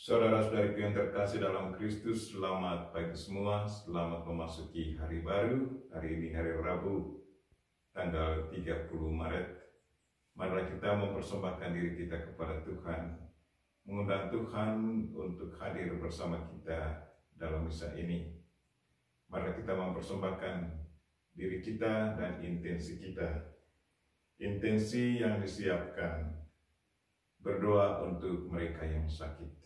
Saudara-saudariku yang terkasih dalam Kristus, selamat pagi semua, selamat memasuki hari baru. Hari ini hari Rabu, tanggal 30 Maret. Marilah kita mempersembahkan diri kita kepada Tuhan, mengundang Tuhan untuk hadir bersama kita dalam misa ini. Marilah kita mempersembahkan diri kita dan intensi kita. Intensi yang disiapkan, berdoa untuk mereka yang sakit.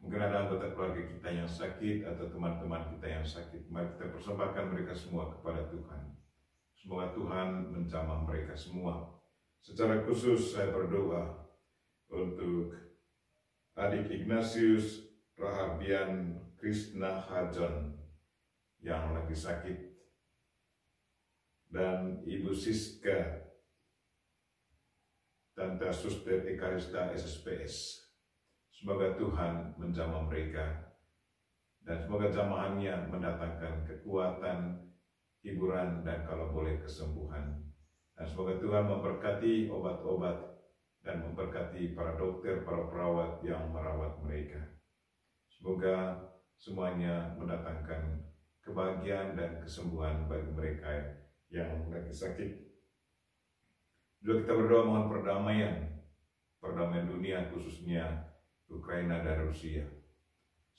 Mungkin ada anggota keluarga kita yang sakit atau teman-teman kita yang sakit. Mari kita persembahkan mereka semua kepada Tuhan. Semoga Tuhan menjamah mereka semua. Secara khusus saya berdoa untuk adik Ignatius Rahardian Krishna Hajon yang lagi sakit, dan Ibu Siska Tante Suster Ekarista SSPS. Semoga Tuhan menjamah mereka, dan semoga jamahannya mendatangkan kekuatan, hiburan, dan kalau boleh kesembuhan. Dan semoga Tuhan memberkati obat-obat dan memberkati para dokter, para perawat yang merawat mereka. Semoga semuanya mendatangkan kebahagiaan dan kesembuhan bagi mereka yang lagi sakit. Juga kita berdoa mohon perdamaian dunia, khususnya Ukraina dan Rusia.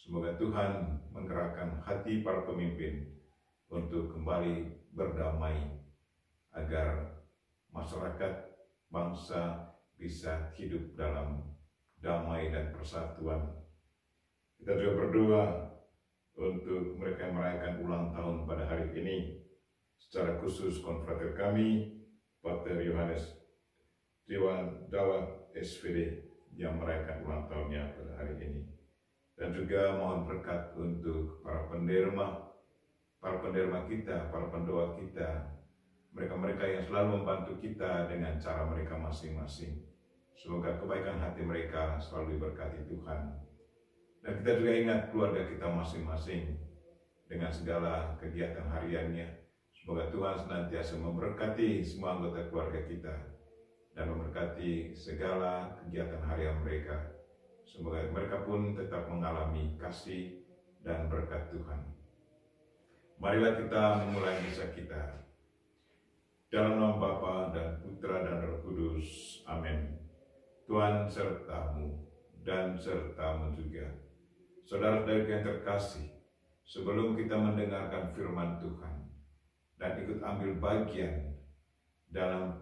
Semoga Tuhan menggerakkan hati para pemimpin untuk kembali berdamai, agar masyarakat bangsa bisa hidup dalam damai dan persatuan. Kita juga berdoa untuk mereka yang merayakan ulang tahun pada hari ini, secara khusus konfrater kami, Pater Yohanes Dawa SVD, yang merayakan ulang tahunnya pada hari ini. Dan juga mohon berkat untuk para penderma kita, para pendoa kita, mereka-mereka yang selalu membantu kita dengan cara mereka masing-masing. Semoga kebaikan hati mereka selalu diberkati Tuhan. Dan kita juga ingat keluarga kita masing-masing dengan segala kegiatan hariannya. Semoga Tuhan senantiasa memberkati semua anggota keluarga kita dan memberkati segala kegiatan harian mereka. Semoga mereka pun tetap mengalami kasih dan berkat Tuhan. Marilah kita memulai misa kita. Dalam nama Bapa dan Putra dan Roh Kudus. Amin. Tuhan sertamu dan sertamu juga. Saudara-saudara yang terkasih, sebelum kita mendengarkan firman Tuhan dan ikut ambil bagian dalam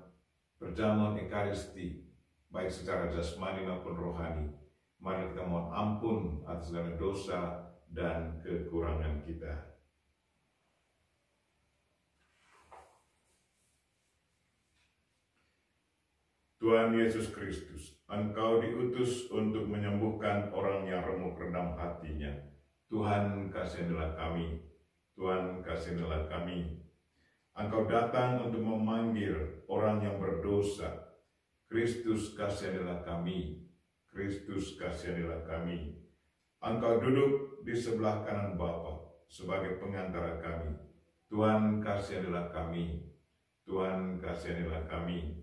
perjamuan Ekaristi, baik secara jasmani maupun rohani, mari kita mohon ampun atas segala dosa dan kekurangan kita. Tuhan Yesus Kristus, Engkau diutus untuk menyembuhkan orang yang remuk redam hatinya. Tuhan, kasihanilah kami. Tuhan, kasihanilah kami. Engkau datang untuk memanggil orang yang berdosa. Kristus, kasihanilah kami. Kristus, kasihanilah kami. Engkau duduk di sebelah kanan Bapa sebagai pengantara kami. Tuhan, kasihanilah kami. Tuhan, kasihanilah kami.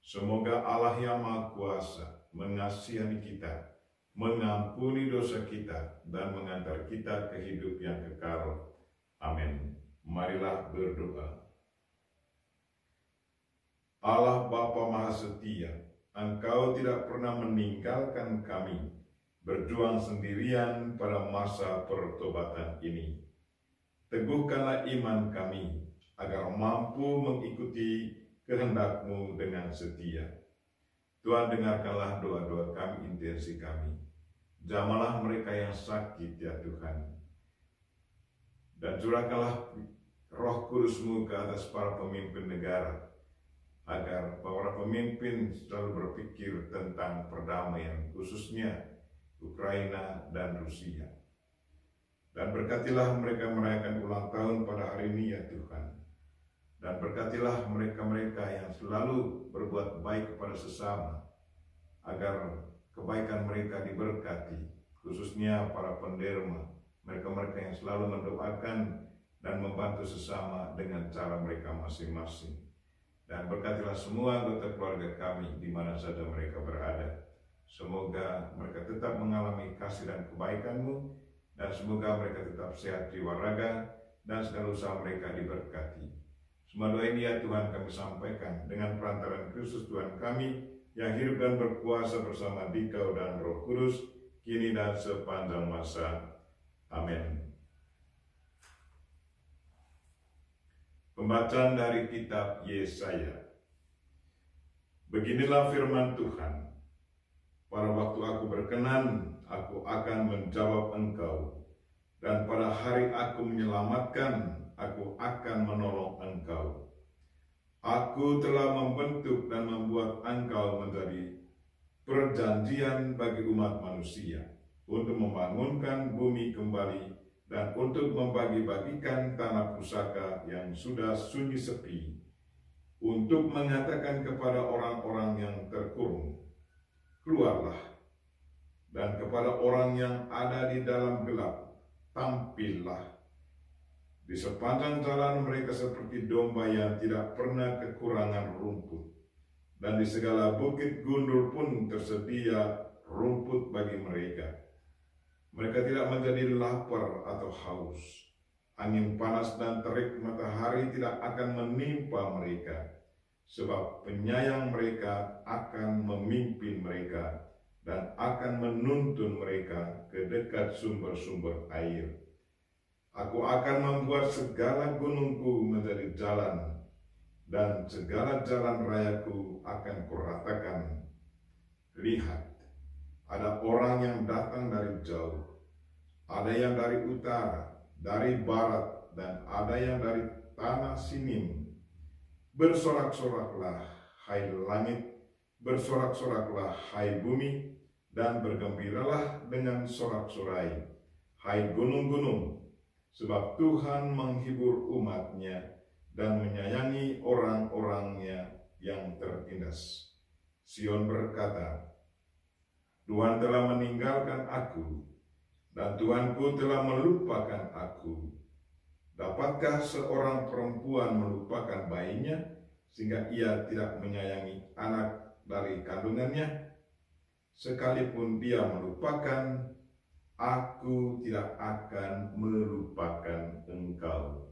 Semoga Allah yang Maha Kuasa mengasihani kita, mengampuni dosa kita, dan mengantar kita ke hidup yang kekal. Amin. Marilah berdoa. Allah Bapa Maha Setia, Engkau tidak pernah meninggalkan kami berjuang sendirian pada masa pertobatan ini. Teguhkanlah iman kami agar mampu mengikuti kehendak-Mu dengan setia. Tuhan, dengarkanlah doa-doa kami, intensi kami. Jamahlah mereka yang sakit ya Tuhan. Dan curahkanlah Roh Kudus-Mu ke atas para pemimpin negara, agar para pemimpin selalu berpikir tentang perdamaian, khususnya Ukraina dan Rusia. Dan berkatilah mereka merayakan ulang tahun pada hari ini ya Tuhan. Dan berkatilah mereka-mereka yang selalu berbuat baik kepada sesama, agar kebaikan mereka diberkati, khususnya para penderma, mereka-mereka yang selalu mendoakan dan membantu sesama dengan cara mereka masing-masing. Dan berkatilah semua anggota keluarga kami di mana saja mereka berada. Semoga mereka tetap mengalami kasih dan kebaikan-Mu, dan semoga mereka tetap sehat jiwa raga, dan segala usaha mereka diberkati. Semua doa ini ya Tuhan kami sampaikan dengan perantaraan Kristus Tuhan kami, yang hidup dan berkuasa bersama Dikau dan Roh Kudus, kini dan sepanjang masa. Amin. Pembacaan dari kitab Yesaya. Beginilah firman Tuhan. Pada waktu aku berkenan, aku akan menjawab engkau. Dan pada hari aku menyelamatkan, aku akan menolong engkau. Aku telah membentuk dan membuat engkau menjadi perjanjian bagi umat manusia, untuk membangunkan bumi kembali, dan untuk membagi-bagikan tanah pusaka yang sudah sunyi sepi, untuk mengatakan kepada orang-orang yang terkurung, keluarlah, dan kepada orang yang ada di dalam gelap, tampillah. Di sepanjang jalan mereka seperti domba yang tidak pernah kekurangan rumput, dan di segala bukit gundul pun tersedia rumput bagi mereka. Mereka tidak menjadi lapar atau haus. Angin panas dan terik matahari tidak akan menimpa mereka, sebab penyayang mereka akan memimpin mereka dan akan menuntun mereka ke dekat sumber-sumber air. Aku akan membuat segala gunungku menjadi jalan, dan segala jalan rayaku akan kuratakan. Lihat, ada orang yang datang dari jauh, ada yang dari utara, dari barat, dan ada yang dari tanah Sinim. Bersorak-soraklah, hai langit, bersorak-soraklah, hai bumi, dan bergembiralah dengan sorak-sorai, hai gunung-gunung, sebab Tuhan menghibur umat-Nya dan menyayangi orang-orang-Nya yang tertindas. Sion berkata, Tuhan telah meninggalkan aku, dan Tuhanku telah melupakan aku. Dapatkah seorang perempuan melupakan bayinya, sehingga ia tidak menyayangi anak dari kandungannya? Sekalipun dia melupakan, aku tidak akan melupakan engkau.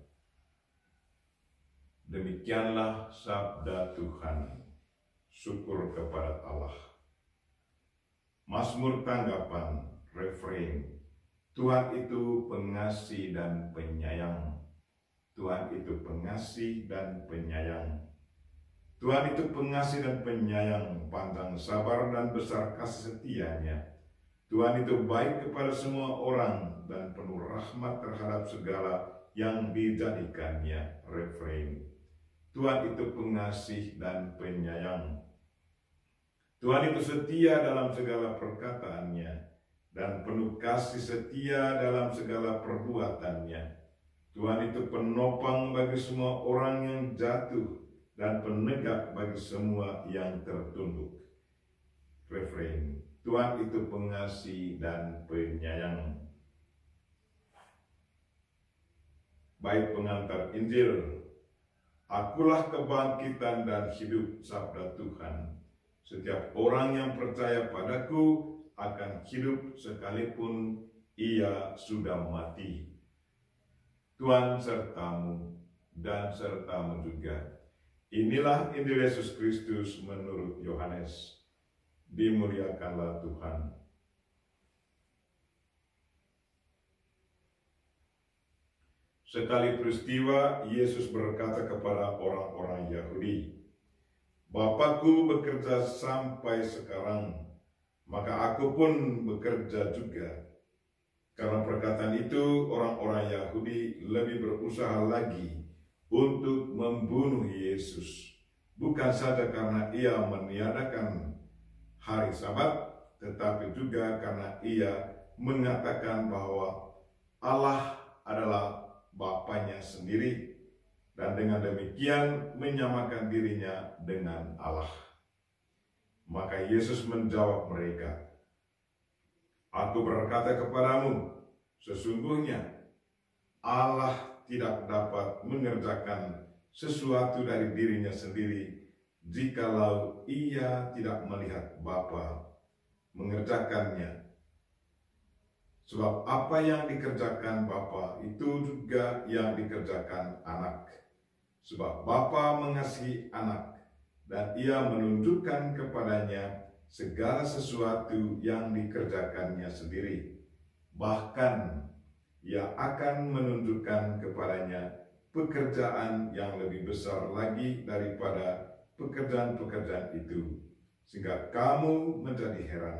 Demikianlah sabda Tuhan. Syukur kepada Allah. Mazmur tanggapan, refrain. Tuhan itu pengasih dan penyayang. Tuhan itu pengasih dan penyayang. Tuhan itu pengasih dan penyayang, panjang sabar dan besar kasih setia-Nya. Tuhan itu baik kepada semua orang dan penuh rahmat terhadap segala yang dijadikannya. Refrain. Tuhan itu pengasih dan penyayang. Tuhan itu setia dalam segala perkataannya dan penuh kasih setia dalam segala perbuatannya. Tuhan itu penopang bagi semua orang yang jatuh dan penegak bagi semua yang tertunduk. Refrain. Tuhan itu pengasih dan penyayang. Bait pengantar Injil. Akulah kebangkitan dan hidup, sabda Tuhan. Setiap orang yang percaya padaku akan hidup sekalipun ia sudah mati. Tuhan sertamu dan sertamu juga. Inilah Injil Yesus Kristus menurut Yohanes. Dimuliakanlah Tuhan. Sekali peristiwa, Yesus berkata kepada orang-orang Yahudi, Bapakku bekerja sampai sekarang, maka aku pun bekerja juga. Karena perkataan itu, orang-orang Yahudi lebih berusaha lagi untuk membunuh Yesus. Bukan saja karena ia meniadakan hari Sabat, tetapi juga karena ia mengatakan bahwa Allah adalah Bapanya sendiri, dan dengan demikian menyamakan dirinya dengan Allah. Maka Yesus menjawab mereka, Aku berkata kepadamu, sesungguhnya Allah tidak dapat mengerjakan sesuatu dari dirinya sendiri jikalau ia tidak melihat Bapa mengerjakannya. Sebab apa yang dikerjakan Bapa itu juga yang dikerjakan anak. Sebab Bapa mengasihi anak dan ia menunjukkan kepadanya segala sesuatu yang dikerjakannya sendiri. Bahkan ia akan menunjukkan kepadanya pekerjaan yang lebih besar lagi daripada pekerjaan-pekerjaan itu, sehingga kamu menjadi heran.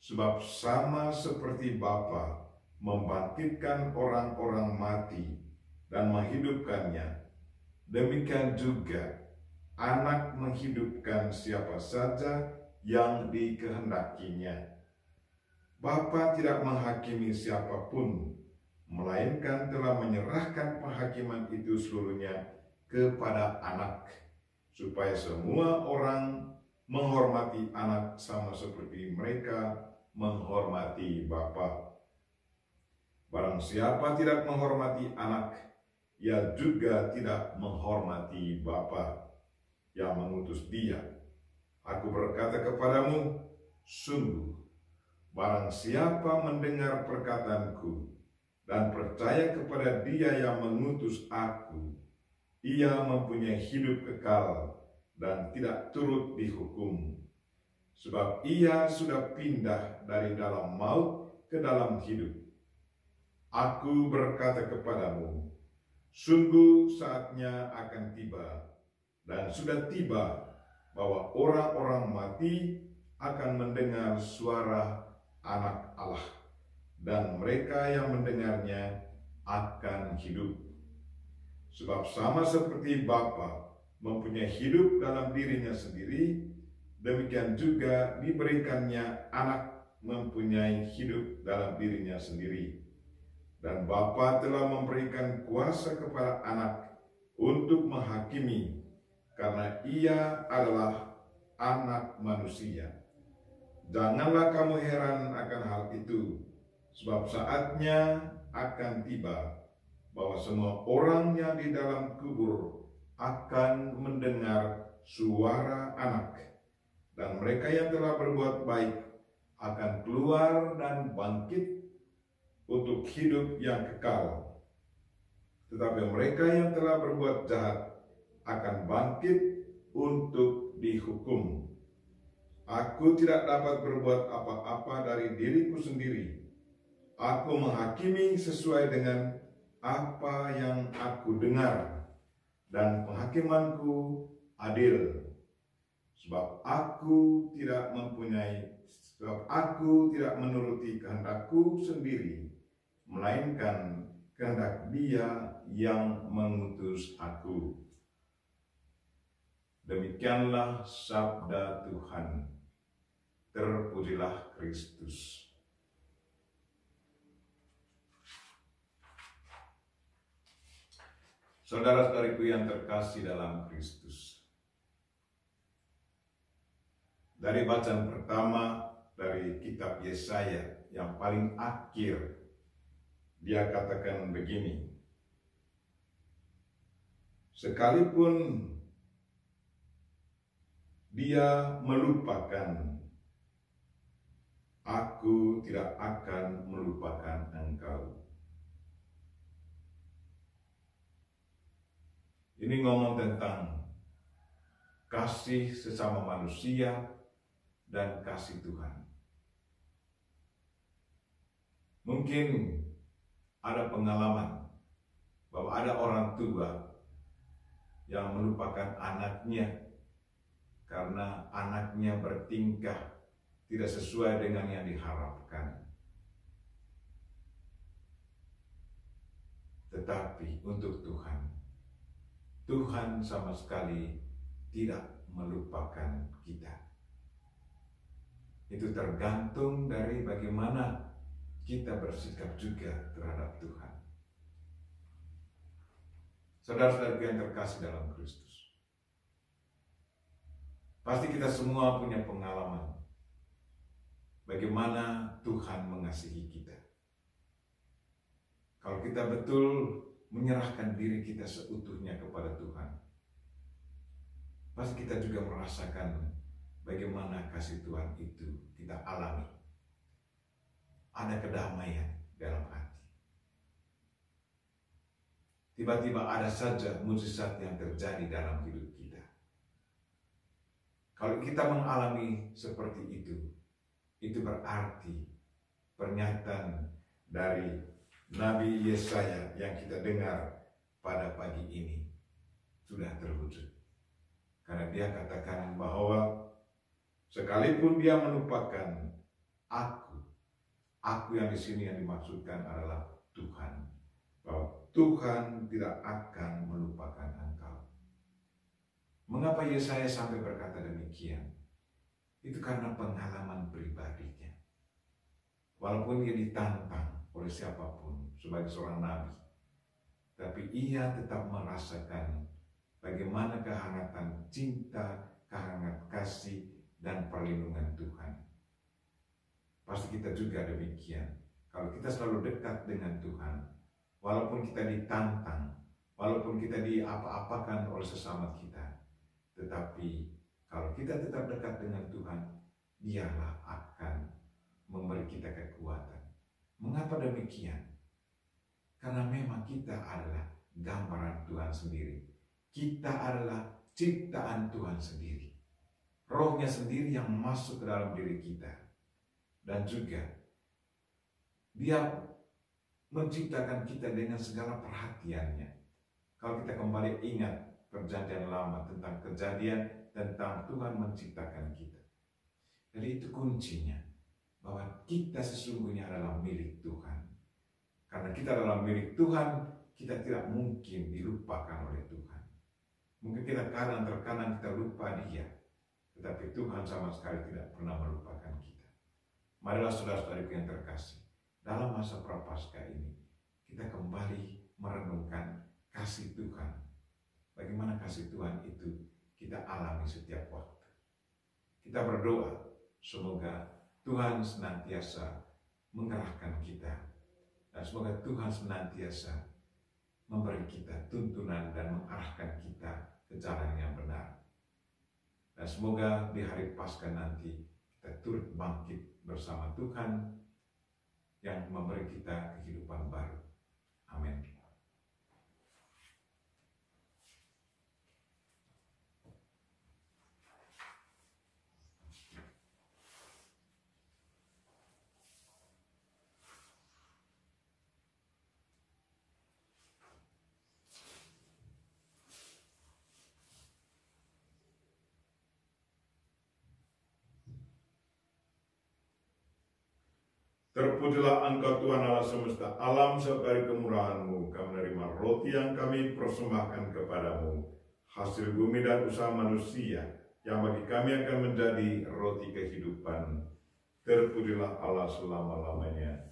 Sebab sama seperti Bapa membangkitkan orang-orang mati dan menghidupkannya, demikian juga Anak menghidupkan siapa saja yang dikehendakinya. Bapa tidak menghakimi siapapun, melainkan telah menyerahkan penghakiman itu seluruhnya kepada Anak, supaya semua orang menghormati Anak sama seperti mereka menghormati Bapa. Barang siapa tidak menghormati Anak, ia juga tidak menghormati Bapa yang mengutus Dia. Aku berkata kepadamu, sungguh, barang siapa mendengar perkataanku dan percaya kepada Dia yang mengutus aku, ia mempunyai hidup kekal dan tidak turut dihukum. Sebab ia sudah pindah dari dalam maut ke dalam hidup. Aku berkata kepadamu, sungguh saatnya akan tiba, dan sudah tiba, bahwa orang-orang mati akan mendengar suara Anak Allah, dan mereka yang mendengarnya akan hidup. Sebab sama seperti Bapa mempunyai hidup dalam dirinya sendiri, demikian juga diberikannya Anak mempunyai hidup dalam dirinya sendiri. Dan Bapa telah memberikan kuasa kepada Anak untuk menghakimi, karena Ia adalah Anak manusia. Janganlah kamu heran akan hal itu, sebab saatnya akan tiba bahwa semua orang yang di dalam kubur akan mendengar suara Anak, dan mereka yang telah berbuat baik akan keluar dan bangkit untuk hidup yang kekal. Tetapi mereka yang telah berbuat jahat akan bangkit untuk dihukum. Aku tidak dapat berbuat apa-apa dari diriku sendiri. Aku menghakimi sesuai dengan apa yang aku dengar, dan penghakimanku adil. Sebab aku tidak menuruti kehendakku sendiri, melainkan kehendak Dia yang mengutus aku. Demikianlah sabda Tuhan. Terpujilah Kristus. Saudara-saudariku yang terkasih dalam Kristus, dari bacaan pertama dari kitab Yesaya yang paling akhir, dia katakan begini, sekalipun dia melupakan, aku tidak akan melupakan engkau. Ini ngomong tentang kasih sesama manusia dan kasih Tuhan. Mungkin ada pengalaman bahwa ada orang tua yang melupakan anaknya karena anaknya bertingkah tidak sesuai dengan yang diharapkan. Tetapi untuk Tuhan sama sekali tidak melupakan kita. Itu tergantung dari bagaimana kita bersikap juga terhadap Tuhan. Saudara-saudara yang terkasih dalam Kristus, pasti kita semua punya pengalaman bagaimana Tuhan mengasihi kita. Kalau kita betul menyerahkan diri kita seutuhnya kepada Tuhan, pasti kita juga merasakan bagaimana kasih Tuhan itu kita alami. Ada kedamaian dalam hati. Tiba-tiba ada saja mujizat yang terjadi dalam hidup kita. Kalau kita mengalami seperti itu berarti pernyataan dari Nabi Yesaya yang kita dengar pada pagi ini sudah terwujud. Karena dia katakan bahwa sekalipun dia melupakan aku yang di sini yang dimaksudkan adalah Tuhan. Bahwa Tuhan tidak akan melupakan engkau. Mengapa Yesaya sampai berkata demikian? Itu karena pengalaman pribadinya. Walaupun dia ditantang oleh siapapun sebagai seorang nabi, tapi ia tetap merasakan bagaimana kehangatan cinta, kehangat kasih, dan perlindungan Tuhan. Pasti kita juga demikian. Kalau kita selalu dekat dengan Tuhan, walaupun kita ditantang, walaupun kita diapa-apakan oleh sesama kita, tetapi kalau kita tetap dekat dengan Tuhan, Dialah akan memberi kita kekuatan. Mengapa demikian? Karena memang kita adalah gambaran Tuhan sendiri. Kita adalah ciptaan Tuhan sendiri. Rohnya sendiri yang masuk ke dalam diri kita. Dan juga Dia menciptakan kita dengan segala perhatiannya. Kalau kita kembali ingat perjanjian lama tentang kejadian, tentang Tuhan menciptakan kita. Jadi itu kuncinya, bahwa kita sesungguhnya adalah milik Tuhan. Karena kita adalah milik Tuhan, kita tidak mungkin dilupakan oleh Tuhan. Mungkin kita terkadang kita lupa Dia, tetapi Tuhan sama sekali tidak pernah melupakan kita. Marilah saudara-saudariku yang terkasih, dalam masa Prapaskah ini, kita kembali merenungkan kasih Tuhan. Bagaimana kasih Tuhan itu kita alami setiap waktu. Kita berdoa, semoga Tuhan senantiasa mengerahkan kita. Dan semoga Tuhan senantiasa memberi kita tuntunan dan mengarahkan kita ke jalan yang benar. Dan semoga di hari Paskah nanti kita turut bangkit bersama Tuhan yang memberi kita kehidupan baru. Amin. Terpujilah Engkau Tuhan Allah semesta alam, sebab dari kemurahan-Mu kami menerima roti yang kami persembahkan kepadamu, hasil bumi dan usaha manusia, yang bagi kami akan menjadi roti kehidupan. Terpujilah Allah selama-lamanya.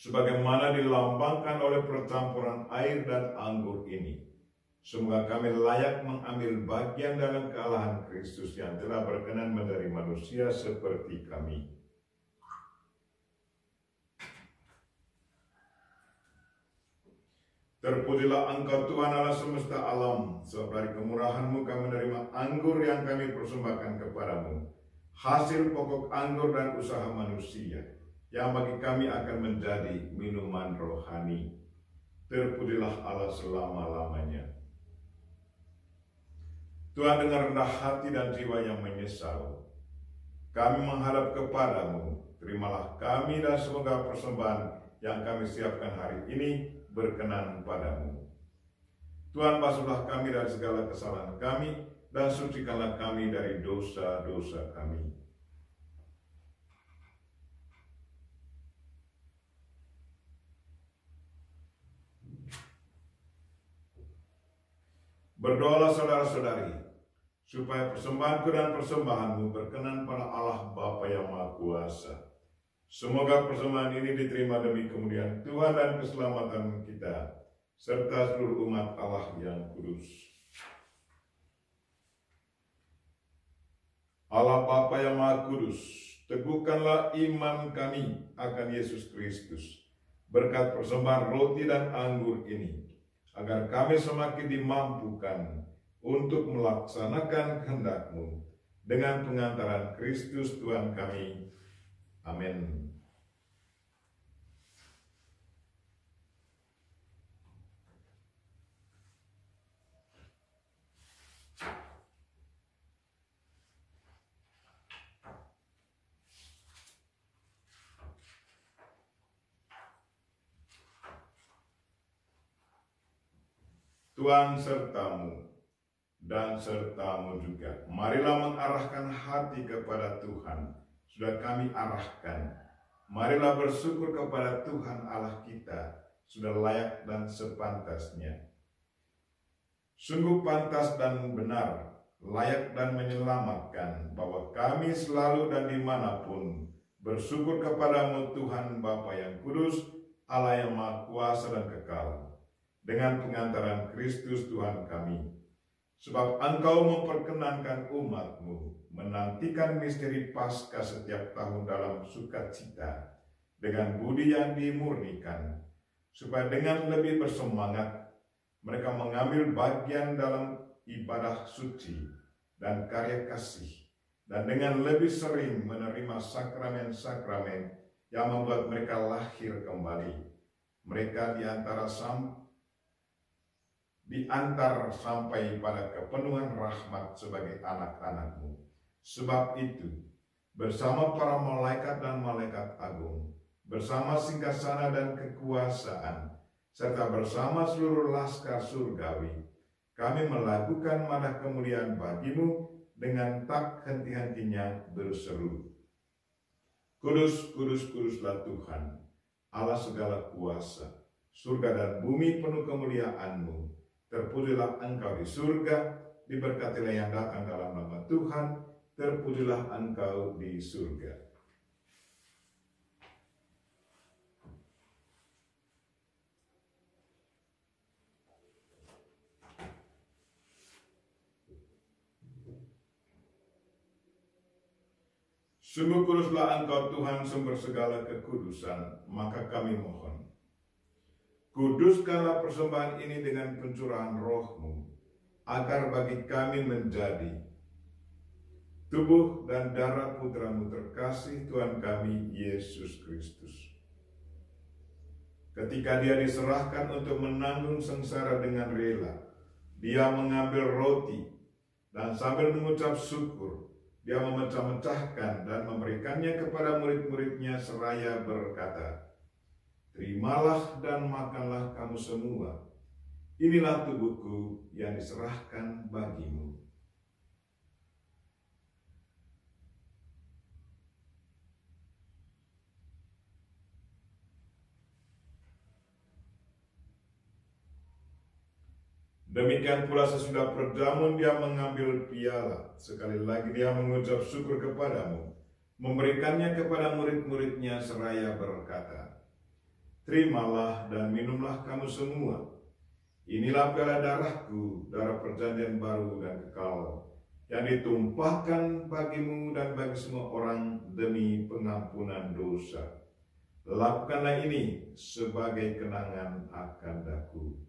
Sebagaimana dilambangkan oleh percampuran air dan anggur ini, semoga kami layak mengambil bagian dalam kealahan Kristus yang telah berkenan menjadi manusia seperti kami. Terpujilah Engkau Tuhan Allah semesta alam, sebab dari kemurahan-Mu kami menerima anggur yang kami persembahkan kepadamu, hasil pokok anggur dan usaha manusia, yang bagi kami akan menjadi minuman rohani. Terpujilah Allah selama-lamanya. Tuhan, dengan rendah hati dan jiwa yang menyesal, kami menghadap kepadamu. Terimalah kami dan semoga persembahan yang kami siapkan hari ini berkenan padamu. Tuhan, basuhlah kami dari segala kesalahan kami dan sucikanlah kami dari dosa-dosa kami. Berdoalah saudara-saudari, supaya persembahanku dan persembahanmu berkenan pada Allah Bapa yang Maha Kuasa. Semoga persembahan ini diterima demi kemuliaan Tuhan dan keselamatan kita, serta seluruh umat Allah yang kudus. Allah Bapa yang Maha Kudus, teguhkanlah iman kami akan Yesus Kristus berkat persembahan roti dan anggur ini, agar kami semakin dimampukan untuk melaksanakan kehendak-Mu dengan pengantaran Kristus Tuhan kami. Amin. Tuhan sertamu dan sertamu juga. Marilah mengarahkan hati kepada Tuhan. Sudah kami arahkan. Marilah bersyukur kepada Tuhan Allah kita. Sudah layak dan sepantasnya. Sungguh pantas dan benar, layak dan menyelamatkan, bahwa kami selalu dan dimanapun bersyukur kepadamu Tuhan Bapa yang kudus, Allah yang Maha Kuasa dan kekal, dengan pengantaran Kristus Tuhan kami. Sebab Engkau memperkenankan umat-Mu menantikan misteri Paskah setiap tahun dalam sukacita, dengan budi yang dimurnikan, supaya dengan lebih bersemangat mereka mengambil bagian dalam ibadah suci dan karya kasih, dan dengan lebih sering menerima sakramen-sakramen yang membuat mereka lahir kembali. Mereka diantar sampai pada kepenuhan rahmat sebagai anak-anak-Mu. Sebab itu, bersama para malaikat dan malaikat agung, bersama singgasana dan kekuasaan, serta bersama seluruh laskar surgawi, kami melakukan madah kemuliaan bagi-Mu dengan tak henti-hentinya berseru, Kudus, kudus, kuduslah Tuhan, Allah segala kuasa, surga dan bumi penuh kemuliaan-Mu. Terpujilah Engkau di surga, diberkatilah yang datang dalam nama Tuhan, terpujilah Engkau di surga. Sungguh kuduslah Engkau Tuhan, sumber segala kekudusan, maka kami mohon, kuduskanlah persembahan ini dengan pencurahan Roh-Mu, agar bagi kami menjadi tubuh dan darah Putra-Mu terkasih Tuhan kami, Yesus Kristus. Ketika Dia diserahkan untuk menanggung sengsara dengan rela, Dia mengambil roti, dan sambil mengucap syukur, Dia memecah-mecahkan dan memberikannya kepada murid-murid-Nya seraya berkata, Terimalah dan makanlah kamu semua. Inilah tubuhku yang diserahkan bagimu. Demikian pula sesudah berjamun Dia mengambil piala. Sekali lagi Dia mengucap syukur kepadamu, memberikannya kepada murid-murid-Nya seraya berkata, Terimalah dan minumlah kamu semua. Inilah piala darahku, darah perjanjian baru dan kekal, yang ditumpahkan bagimu dan bagi semua orang demi pengampunan dosa. Lakukanlah ini sebagai kenangan akan aku.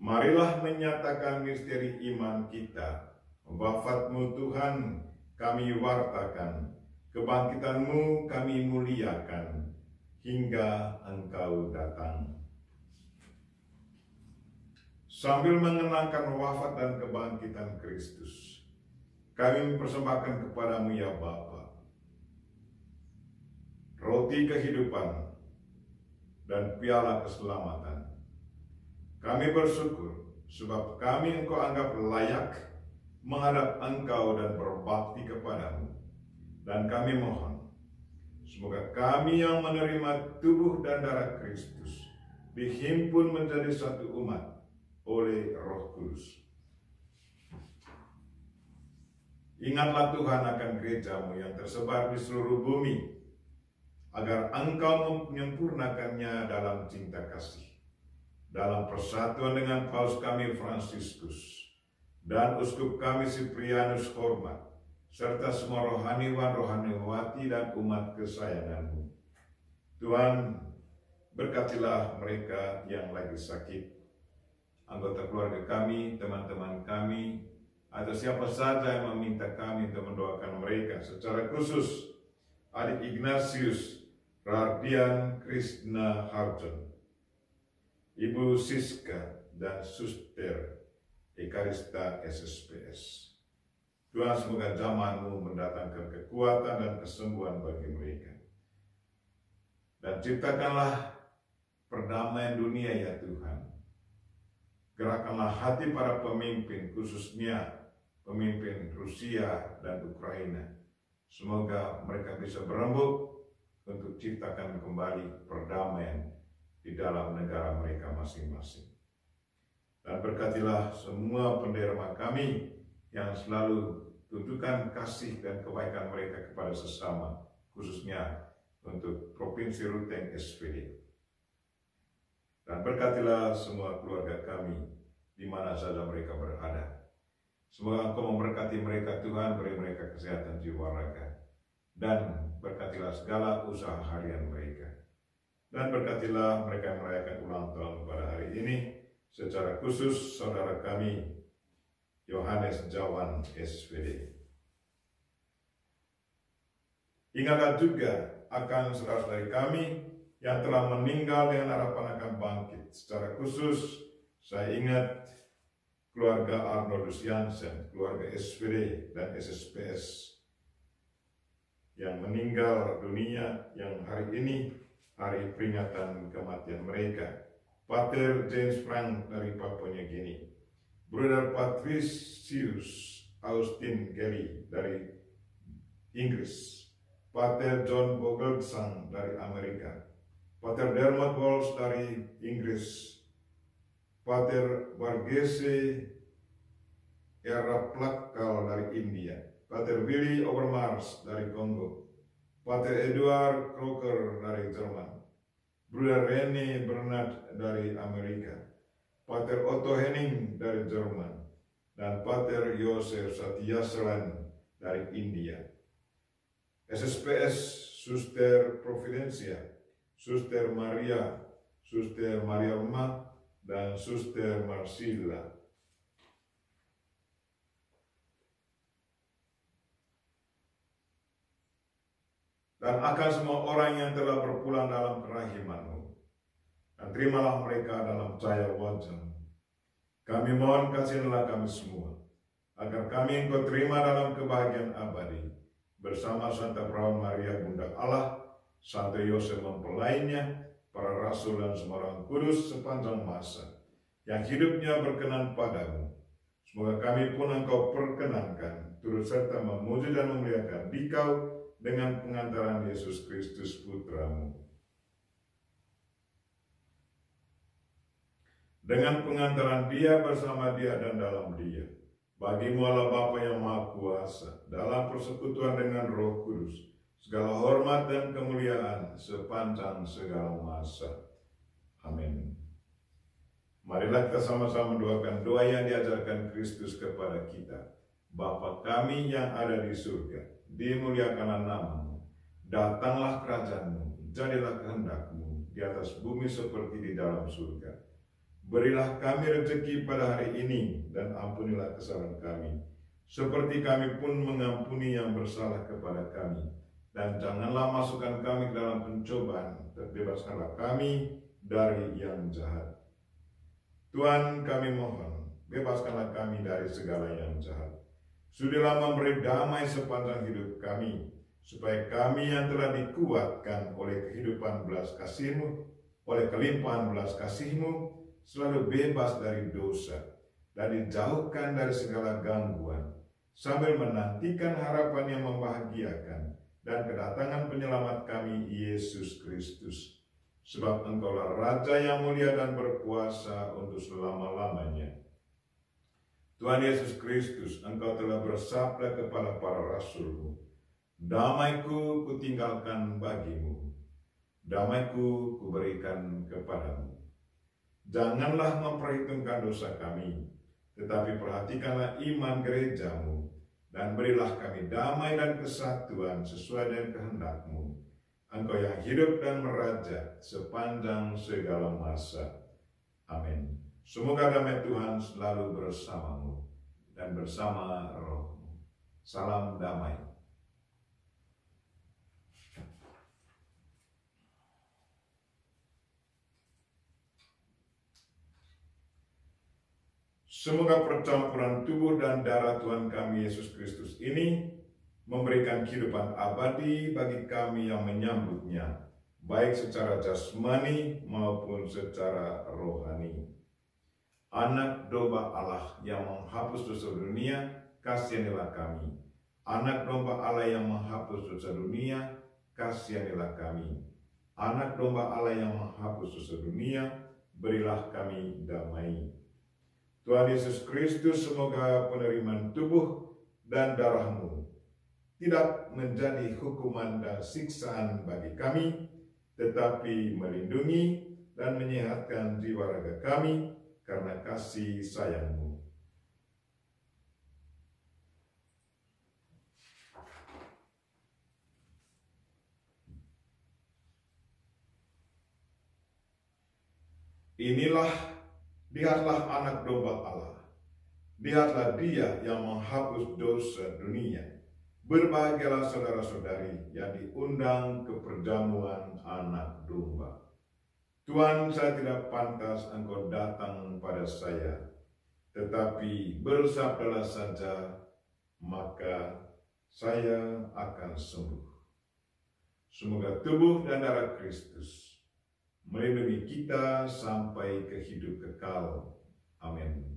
Marilah menyatakan misteri iman kita. Wafat-Mu Tuhan kami wartakan, kebangkitan-Mu kami muliakan, hingga Engkau datang. Sambil mengenangkan wafat dan kebangkitan Kristus, kami mempersembahkan kepadamu ya Bapa, roti kehidupan dan piala keselamatan. Kami bersyukur sebab kami Engkau anggap layak menghadap Engkau dan berbakti kepadamu. Dan kami mohon, semoga kami yang menerima tubuh dan darah Kristus dihimpun menjadi satu umat oleh Roh Kudus. Ingatlah Tuhan akan gerejamu yang tersebar di seluruh bumi, agar Engkau menyempurnakannya dalam cinta kasih, dalam persatuan dengan Paus kami Fransiskus dan Uskup kami Siprianus hormat, serta semua rohaniwan, rohaniwati, dan umat kesayangan-Mu. Tuhan, berkatilah mereka yang lagi sakit, anggota keluarga kami, teman-teman kami, atau siapa saja yang meminta kami untuk mendoakan mereka. Secara khusus, Adik Ignatius Rardian Krishna Harjon, Ibu Siska, dan Suster Ekarista SSPS. Tuhan, semoga zaman-Mu mendatangkan kekuatan dan kesembuhan bagi mereka. Dan ciptakanlah perdamaian dunia ya Tuhan. Gerakkanlah hati para pemimpin, khususnya pemimpin Rusia dan Ukraina. Semoga mereka bisa berembuk untuk ciptakan kembali perdamaian di dalam negara mereka masing-masing. Dan berkatilah semua penderma kami yang selalu tunjukkan kasih dan kebaikan mereka kepada sesama, khususnya untuk Provinsi Ruteng SPD. Dan berkatilah semua keluarga kami di mana saja mereka berada. Semoga Engkau memberkati mereka Tuhan, beri mereka kesehatan jiwa raga. Dan berkatilah segala usaha harian mereka. Dan berkatilah mereka yang merayakan ulang tahun pada hari ini, secara khusus saudara kami Yohanes Jawan SPD. Ingatlah juga akan saudara-saudari kami yang telah meninggal dengan harapan akan bangkit. Secara khusus saya ingat keluarga Arnoldus Jansen, keluarga SPD dan SSPS yang meninggal dunia, yang hari ini hari peringatan kematian mereka. Pater James Frank dari Papua New Guinea, Brother Patricius Austin Kelly dari Inggris, Pater John Vogelsang dari Amerika, Pater Dermot Walsh dari Inggris, Pater Varghese Eraplakal dari India, Pater Willy Overmars dari Kongo, Pater Edward Crocker dari Jerman, Brother Rene Bernard dari Amerika, Pater Otto Henning dari Jerman, dan Pater Yosef Satyasalan dari India. SSPS Suster Providencia, Suster Maria Rumah, dan Suster Marsila. Dan akan semua orang yang telah berpulang dalam kerahiman-Mu, dan terimalah mereka dalam cahaya wajah-Mu. Kami mohon kasihilah kami semua, agar kami Engkau terima dalam kebahagiaan abadi, bersama Santa Perawan Maria Bunda Allah, Santo Yosef mempelainya, para rasul dan semua orang kudus sepanjang masa, yang hidupnya berkenan padamu. Semoga kami pun Engkau perkenankan, turut serta memuji dan memuliakan Dikau, dengan pengantaran Yesus Kristus Putra-Mu. Dengan pengantaran Dia, bersama Dia, dan dalam Dia, bagi-Mu Allah Bapa yang Maha Kuasa, dalam persekutuan dengan Roh Kudus, segala hormat dan kemuliaan sepanjang segala masa. Amin. Marilah kita sama-sama mendoakan doa yang diajarkan Kristus kepada kita. Bapa kami yang ada di surga, dimuliakanlah nama-Mu, datanglah kerajaan-Mu, jadilah kehendak-Mu di atas bumi seperti di dalam surga. Berilah kami rezeki pada hari ini, dan ampunilah kesalahan kami, seperti kami pun mengampuni yang bersalah kepada kami. Dan janganlah masukkan kami ke dalam pencobaan, terbebaskanlah kami dari yang jahat. Tuhan, kami mohon, bebaskanlah kami dari segala yang jahat. Sudilah memberi damai sepanjang hidup kami, supaya kami yang telah dikuatkan oleh kehidupan belas kasih-Mu, oleh kelimpahan belas kasih-Mu, selalu bebas dari dosa dan dijauhkan dari segala gangguan, sambil menantikan harapan yang membahagiakan dan kedatangan penyelamat kami, Yesus Kristus. Sebab Engkaulah Raja yang mulia dan berkuasa untuk selama-lamanya. Tuhan Yesus Kristus, Engkau telah bersabda kepada para rasul-Mu, damaiku kutinggalkan bagimu, damaiku kuberikan kepadamu. Janganlah memperhitungkan dosa kami, tetapi perhatikanlah iman gerejamu, dan berilah kami damai dan kesatuan sesuai dengan kehendak-Mu. Engkau yang hidup dan meraja sepanjang segala masa. Amin. Semoga damai Tuhan selalu bersamamu dan bersama rohmu. Salam damai. Semoga percampuran tubuh dan darah Tuhan kami Yesus Kristus ini memberikan kehidupan abadi bagi kami yang menyambutnya, baik secara jasmani maupun secara rohani. Anak domba Allah yang menghapus dosa dunia, kasihanilah kami. Anak domba Allah yang menghapus dosa dunia, kasihanilah kami. Anak domba Allah yang menghapus dosa dunia, berilah kami damai. Tuhan Yesus Kristus, semoga penerimaan tubuh dan darah-Mu tidak menjadi hukuman dan siksaan bagi kami, tetapi melindungi dan menyehatkan jiwa raga kami karena kasih sayang-Mu. Lihatlah anak domba Allah. Lihatlah Dia yang menghapus dosa dunia. Berbahagialah saudara-saudari yang diundang ke perjamuan anak domba. Tuhan, saya tidak pantas Engkau datang pada saya, tetapi bersabdalah saja, maka saya akan sembuh. Semoga tubuh dan darah Kristus melindungi kita sampai ke hidup kekal. Amin.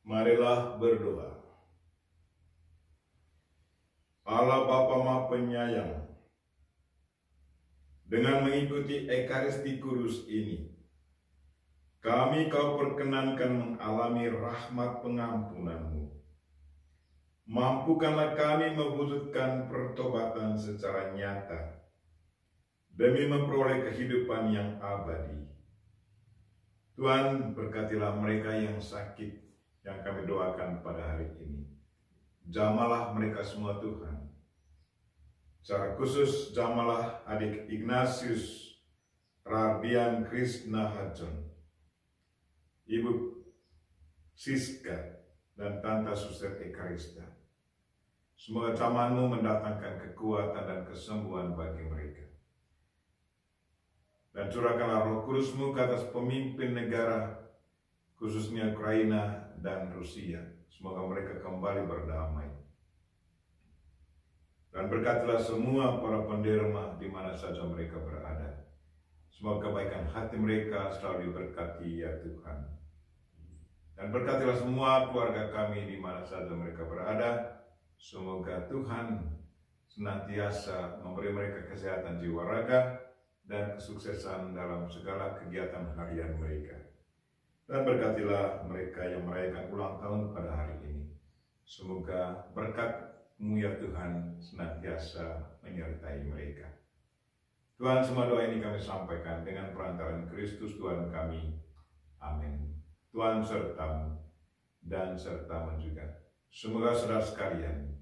Marilah berdoa. Allah Bapa Maha Penyayang, dengan mengikuti Ekaristi Kudus ini, kami Kau perkenankan mengalami rahmat pengampunan-Mu. Mampukanlah kami mewujudkan pertobatan secara nyata demi memperoleh kehidupan yang abadi. Tuhan, berkatilah mereka yang sakit yang kami doakan pada hari ini. Jamalah mereka semua Tuhan. Secara khusus jamalah adik Ignatius Rardian Krishna Hajon, Ibu Siska, dan Tante Suster Ekarista. Semoga jamaah-Mu mendatangkan kekuatan dan kesembuhan bagi mereka. Dan curahkanlah Roh Kudus-Mu ke atas pemimpin negara, khususnya Ukraina dan Rusia. Semoga mereka kembali berdamai. Dan berkatilah semua para penderma di mana saja mereka berada. Semoga kebaikan hati mereka selalu diberkati ya Tuhan. Dan berkatilah semua keluarga kami di mana saja mereka berada. Semoga Tuhan senantiasa memberi mereka kesehatan jiwa raga dan kesuksesan dalam segala kegiatan harian mereka. Dan berkatilah mereka yang merayakan ulang tahun pada hari ini. Semoga berkat-Mu ya Tuhan senantiasa menyertai mereka. Tuhan, semua doa ini kami sampaikan dengan perantaraan Kristus Tuhan kami, Amin. Tuhan sertamu dan sertamu juga. Semoga saudara sekalian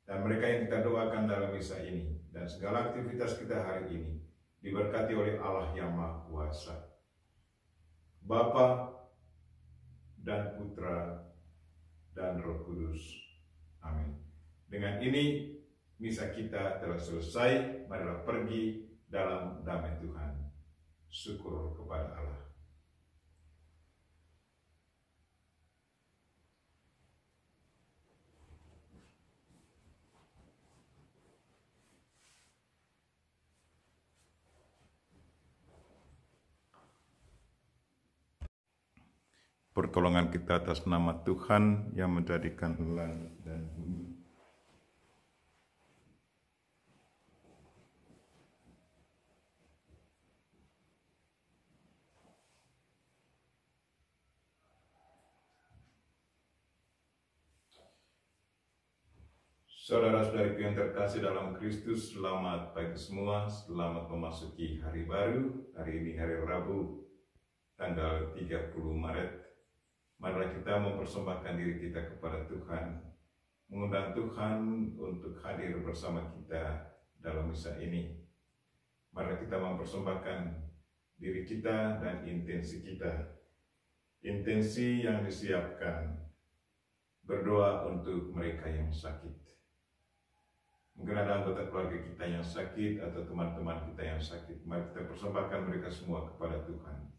dan mereka yang kita doakan dalam misa ini dan segala aktivitas kita hari ini diberkati oleh Allah yang Maha Kuasa, Bapa dan Putra dan Roh Kudus. Amin. Dengan ini misa kita telah selesai. Marilah pergi dalam damai Tuhan. Syukur kepada Allah. Pertolongan kita atas nama Tuhan yang menjadikan langit dan bumi. Saudara-saudariku yang terkasih dalam Kristus, selamat pagi semua, selamat memasuki hari baru. Hari ini hari Rabu, tanggal 30 Maret. Marilah kita mempersembahkan diri kita kepada Tuhan, mengundang Tuhan untuk hadir bersama kita dalam misa ini. Marilah kita mempersembahkan diri kita dan intensi kita. Intensi yang disiapkan, berdoa untuk mereka yang sakit. Mungkin ada anggota keluarga kita yang sakit atau teman-teman kita yang sakit. Mari kita persembahkan mereka semua kepada Tuhan.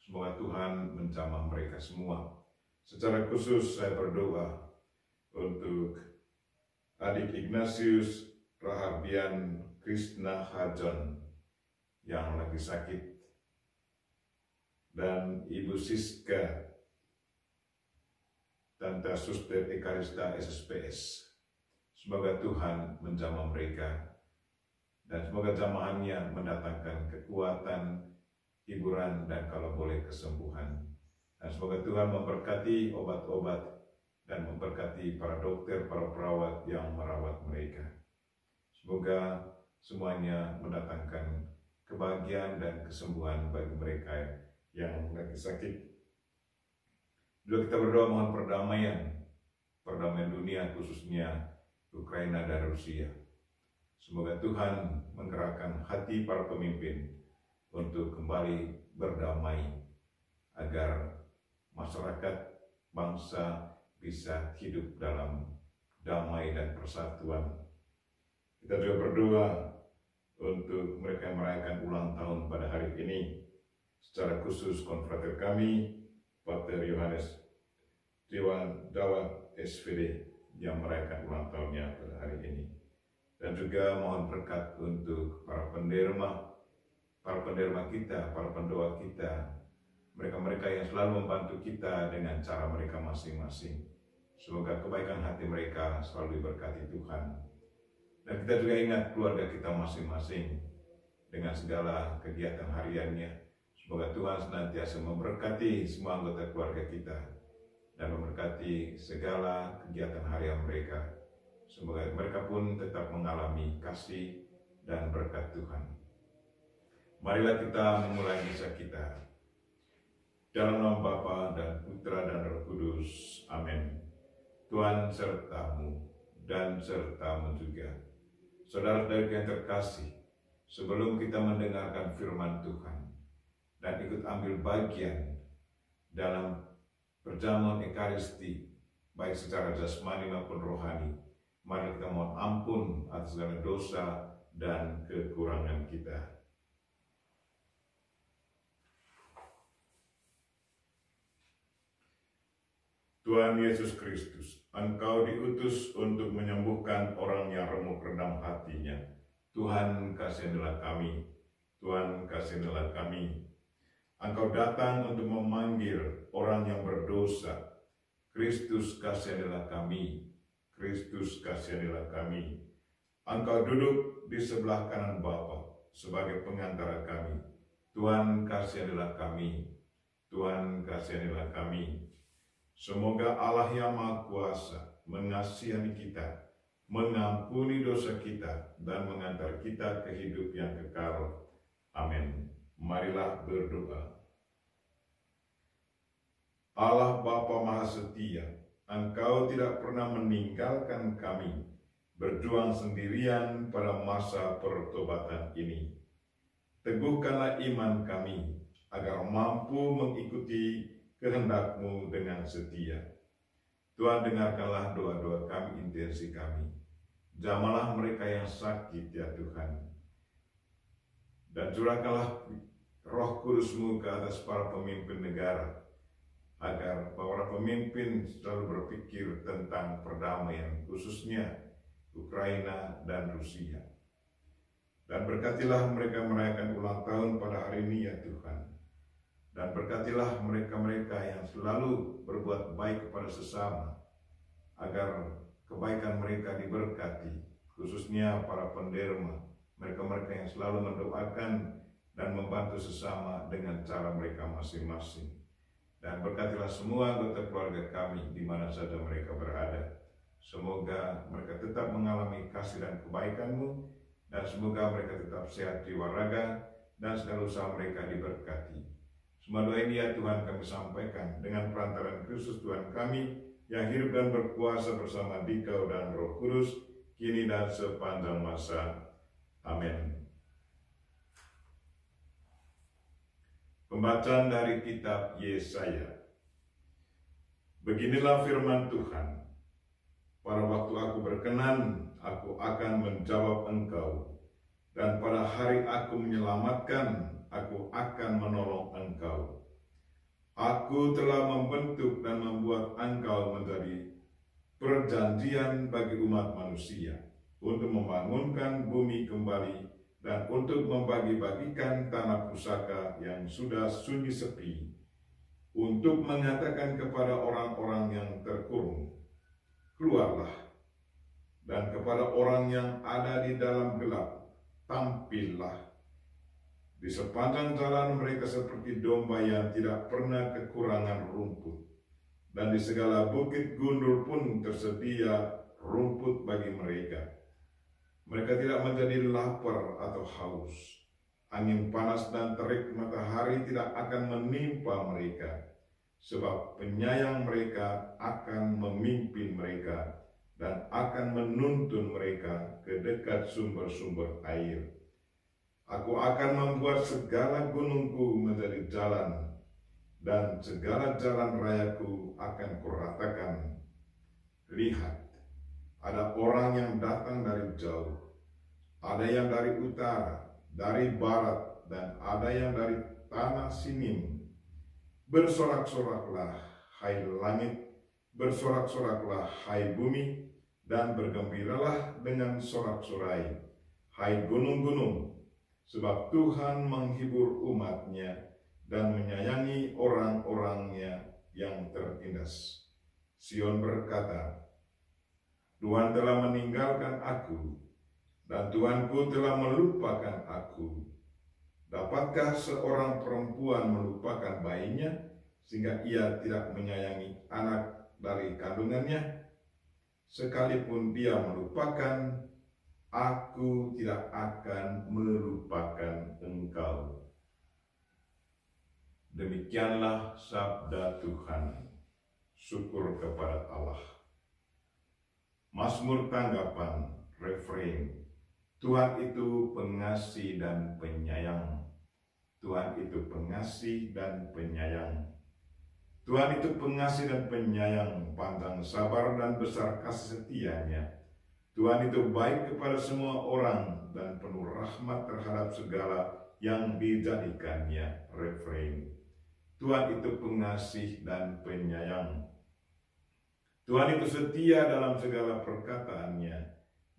Semoga Tuhan menjamah mereka semua. Secara khusus saya berdoa untuk adik Ignatius Rahardian Krishna Hajon yang lagi sakit, dan Ibu Siska Tante Suster Ekarista SSPS. Semoga Tuhan menjamah mereka dan semoga jamahannya mendatangkan kekuatan, hiburan, dan kalau boleh kesembuhan. Dan semoga Tuhan memberkati obat-obat dan memberkati para dokter, para perawat yang merawat mereka. Semoga semuanya mendatangkan kebahagiaan dan kesembuhan bagi mereka yang lagi sakit. Juga kita berdoa mohon perdamaian dunia, khususnya Ukraina dan Rusia. Semoga Tuhan menggerakkan hati para pemimpin untuk kembali berdamai agar masyarakat bangsa bisa hidup dalam damai dan persatuan. Kita juga berdoa untuk mereka yang merayakan ulang tahun pada hari ini. Secara khusus konfrater kami, Pater Yohanes Dewan Dawa SVD yang merayakan ulang tahunnya pada hari ini. Dan juga mohon berkat untuk para penderma kita, para pendoa kita, mereka-mereka yang selalu membantu kita dengan cara mereka masing-masing. Semoga kebaikan hati mereka selalu diberkati Tuhan. Dan kita juga ingat keluarga kita masing-masing dengan segala kegiatan hariannya. Semoga Tuhan senantiasa memberkati semua anggota keluarga kita dan memberkati segala kegiatan harian mereka. Semoga mereka pun tetap mengalami kasih dan berkat Tuhan. Marilah kita memulai misa kita. Dalam nama Bapa dan Putra dan Roh Kudus. Amin. Tuhan sertamu dan sertamu juga. Saudara-saudara yang terkasih, sebelum kita mendengarkan firman Tuhan dan ikut ambil bagian dalam perjamuan Ekaristi, baik secara jasmani maupun rohani, mari kita mohon ampun atas segala dosa dan kekurangan kita. Tuhan Yesus Kristus, Engkau diutus untuk menyembuhkan orang yang remuk redam hatinya. Tuhan, kasihanilah kami. Tuhan, kasihanilah kami. Engkau datang untuk memanggil orang yang berdosa. Kristus, kasihanilah kami. Kristus, kasihanilah kami. Engkau duduk di sebelah kanan Bapa sebagai pengantara kami. Tuhan, kasihanilah kami. Tuhan, kasihanilah kami. Semoga Allah yang Maha Kuasa mengasihani kita, mengampuni dosa kita, dan mengantar kita ke hidup yang kekal. Amin. Marilah berdoa. Allah Bapa Maha Setia, Engkau tidak pernah meninggalkan kami berjuang sendirian pada masa pertobatan ini. Teguhkanlah iman kami agar mampu mengikuti kehendak-Mu dengan setia. Tuhan, dengarkanlah doa-doa kami, intensi kami. Jamalah mereka yang sakit ya Tuhan. Dan curahkanlah Roh Kudus-Mu ke atas para pemimpin negara, agar para pemimpin selalu berpikir tentang perdamaian, khususnya Ukraina dan Rusia. Dan berkatilah mereka merayakan ulang tahun pada hari ini ya Tuhan. Dan berkatilah mereka-mereka yang selalu berbuat baik kepada sesama, agar kebaikan mereka diberkati, khususnya para penderma, mereka-mereka yang selalu mendoakan dan membantu sesama dengan cara mereka masing-masing. Dan berkatilah semua anggota keluarga kami di mana saja mereka berada. Semoga mereka tetap mengalami kasih dan kebaikan-Mu, dan semoga mereka tetap sehat jiwa raga, dan segala usaha mereka diberkati. Semua doa ini ya Tuhan kami sampaikan dengan perantaraan Kristus Tuhan kami, yang hidup dan berkuasa bersama Dikau dan Roh Kudus, kini dan sepanjang masa. Amin. Pembacaan dari kitab Yesaya. Beginilah firman Tuhan. Pada waktu aku berkenan, aku akan menjawab engkau. Dan pada hari aku menyelamatkan, aku akan menolong engkau. Aku telah membentuk dan membuat engkau menjadi perjanjian bagi umat manusia, untuk membangunkan bumi kembali, dan untuk membagi-bagikan tanah pusaka yang sudah sunyi sepi, untuk mengatakan kepada orang-orang yang terkurung, keluarlah, dan kepada orang yang ada di dalam gelap, tampillah. Di sepanjang jalan mereka seperti domba yang tidak pernah kekurangan rumput, dan di segala bukit gundul pun tersedia rumput bagi mereka. Mereka tidak menjadi lapar atau haus. Angin panas dan terik matahari tidak akan menimpa mereka, sebab penyayang mereka akan memimpin mereka dan akan menuntun mereka ke dekat sumber-sumber air. Aku akan membuat segala gunungku menjadi jalan, dan segala jalan rayaku akan kuratakan. Lihat, ada orang yang datang dari jauh, ada yang dari utara, dari barat, dan ada yang dari tanah Sinim. Bersorak-soraklah, hai langit, bersorak-soraklah, hai bumi, dan bergembiralah dengan sorak-sorai, hai gunung-gunung, sebab Tuhan menghibur umat-Nya dan menyayangi orang-orangnya yang tertindas. Sion berkata, Tuhan telah meninggalkan aku, dan Tuhanku telah melupakan aku. Dapatkah seorang perempuan melupakan bayinya, sehingga ia tidak menyayangi anak dari kandungannya? Sekalipun dia melupakan, aku tidak akan melupakan engkau. Demikianlah sabda Tuhan. Syukur kepada Allah. Mazmur tanggapan, refrain. Tuhan itu pengasih dan penyayang. Tuhan itu pengasih dan penyayang. Tuhan itu pengasih dan penyayang, panjang sabar dan besar kasih setia-Nya. Tuhan itu baik kepada semua orang dan penuh rahmat terhadap segala yang dijadikannya. Refrain. Tuhan itu pengasih dan penyayang. Tuhan itu setia dalam segala perkataannya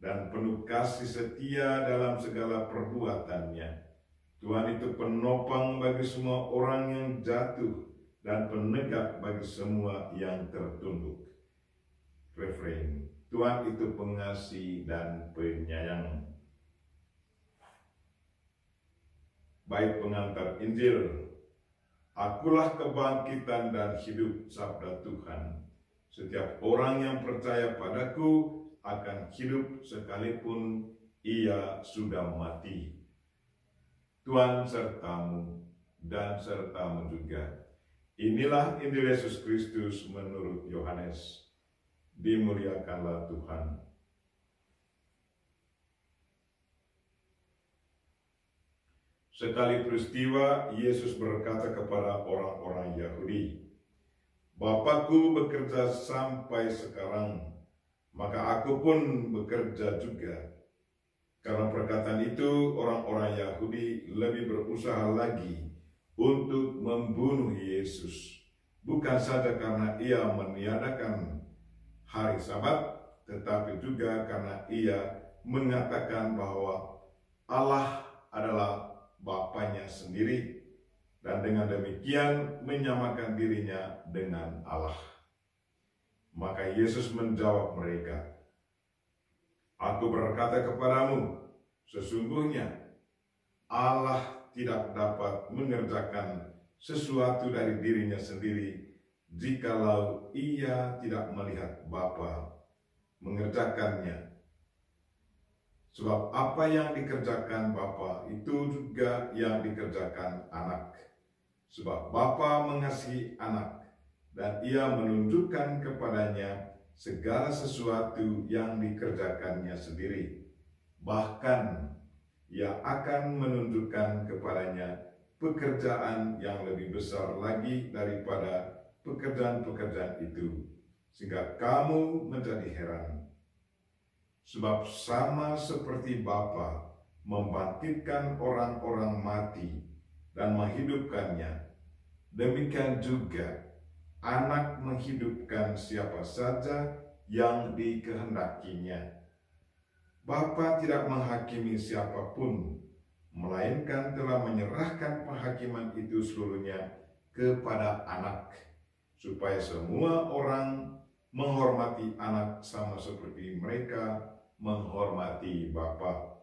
dan penuh kasih setia dalam segala perbuatannya. Tuhan itu penopang bagi semua orang yang jatuh dan penegak bagi semua yang tertunduk. Refrain. Tuhan itu pengasih dan penyayang. Bait pengantar Injil. Akulah kebangkitan dan hidup, sabda Tuhan. Setiap orang yang percaya padaku akan hidup sekalipun ia sudah mati. Tuhan sertamu dan sertamu juga. Inilah Injil Yesus Kristus menurut Yohanes. Dimuliakanlah Tuhan. Sekali peristiwa, Yesus berkata kepada orang-orang Yahudi, "Bapakku bekerja sampai sekarang, maka aku pun bekerja juga." Karena perkataan itu, orang-orang Yahudi lebih berusaha lagi untuk membunuh Yesus. Bukan saja karena ia meniadakan hari Sabat, tetapi juga karena ia mengatakan bahwa Allah adalah Bapanya sendiri, dan dengan demikian menyamakan dirinya dengan Allah. Maka Yesus menjawab mereka, "Aku berkata kepadamu, sesungguhnya Allah tidak dapat mengerjakan sesuatu dari dirinya sendiri jikalau ia tidak melihat Bapa mengerjakannya. Sebab apa yang dikerjakan Bapa itu juga yang dikerjakan Anak. Sebab Bapa mengasihi Anak, dan ia menunjukkan kepadanya segala sesuatu yang dikerjakannya sendiri. Bahkan ia akan menunjukkan kepadanya pekerjaan yang lebih besar lagi daripada pekerjaan-pekerjaan itu, sehingga kamu menjadi heran. Sebab sama seperti Bapa membangkitkan orang-orang mati dan menghidupkannya, demikian juga Anak menghidupkan siapa saja yang dikehendakinya. Bapa tidak menghakimi siapapun, melainkan telah menyerahkan penghakiman itu seluruhnya kepada Anak, supaya semua orang menghormati Anak sama seperti mereka menghormati Bapa.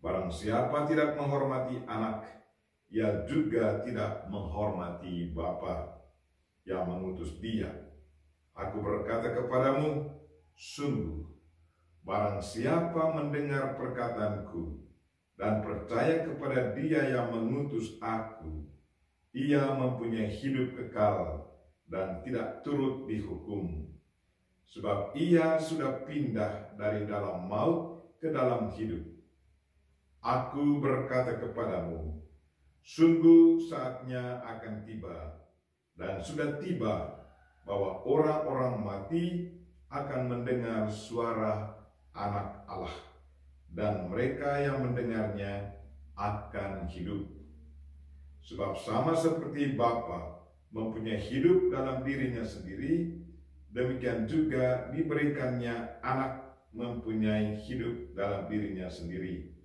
Barang siapa tidak menghormati Anak, ia juga tidak menghormati Bapa yang mengutus Dia. Aku berkata kepadamu, sungguh, barang siapa mendengar perkataanku dan percaya kepada Dia yang mengutus aku, ia mempunyai hidup kekal dan tidak turut dihukum. Sebab ia sudah pindah dari dalam maut ke dalam hidup. Aku berkata kepadamu, sungguh saatnya akan tiba, dan sudah tiba, bahwa orang-orang mati akan mendengar suara Anak Allah, dan mereka yang mendengarnya akan hidup. Sebab sama seperti Bapa mempunyai hidup dalam dirinya sendiri, demikian juga diberikannya Anak mempunyai hidup dalam dirinya sendiri.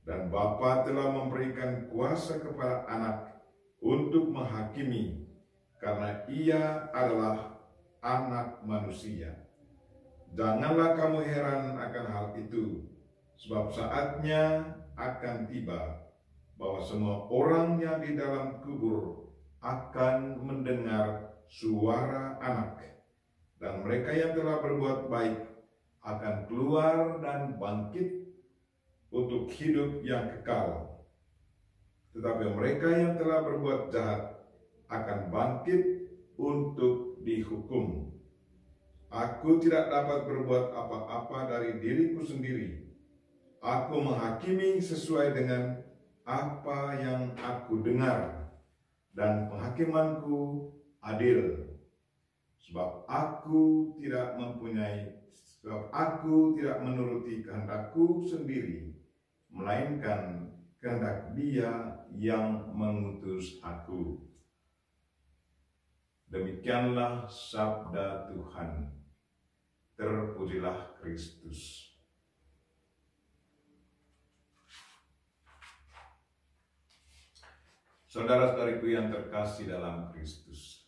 Dan Bapa telah memberikan kuasa kepada Anak untuk menghakimi, karena Ia adalah Anak manusia. Janganlah kamu heran akan hal itu, sebab saatnya akan tiba bahwa semua orang yang di dalam kubur akan mendengar suara Anak, dan mereka yang telah berbuat baik akan keluar dan bangkit untuk hidup yang kekal. Tetapi mereka yang telah berbuat jahat akan bangkit untuk dihukum. Aku tidak dapat berbuat apa-apa dari diriku sendiri. Aku menghakimi sesuai dengan apa yang aku dengar, dan penghakimanku adil. Sebab aku tidak menuruti kehendakku sendiri, melainkan kehendak Dia yang mengutus aku. Demikianlah sabda Tuhan. Terpujilah Kristus. Saudara-saudariku yang terkasih dalam Kristus,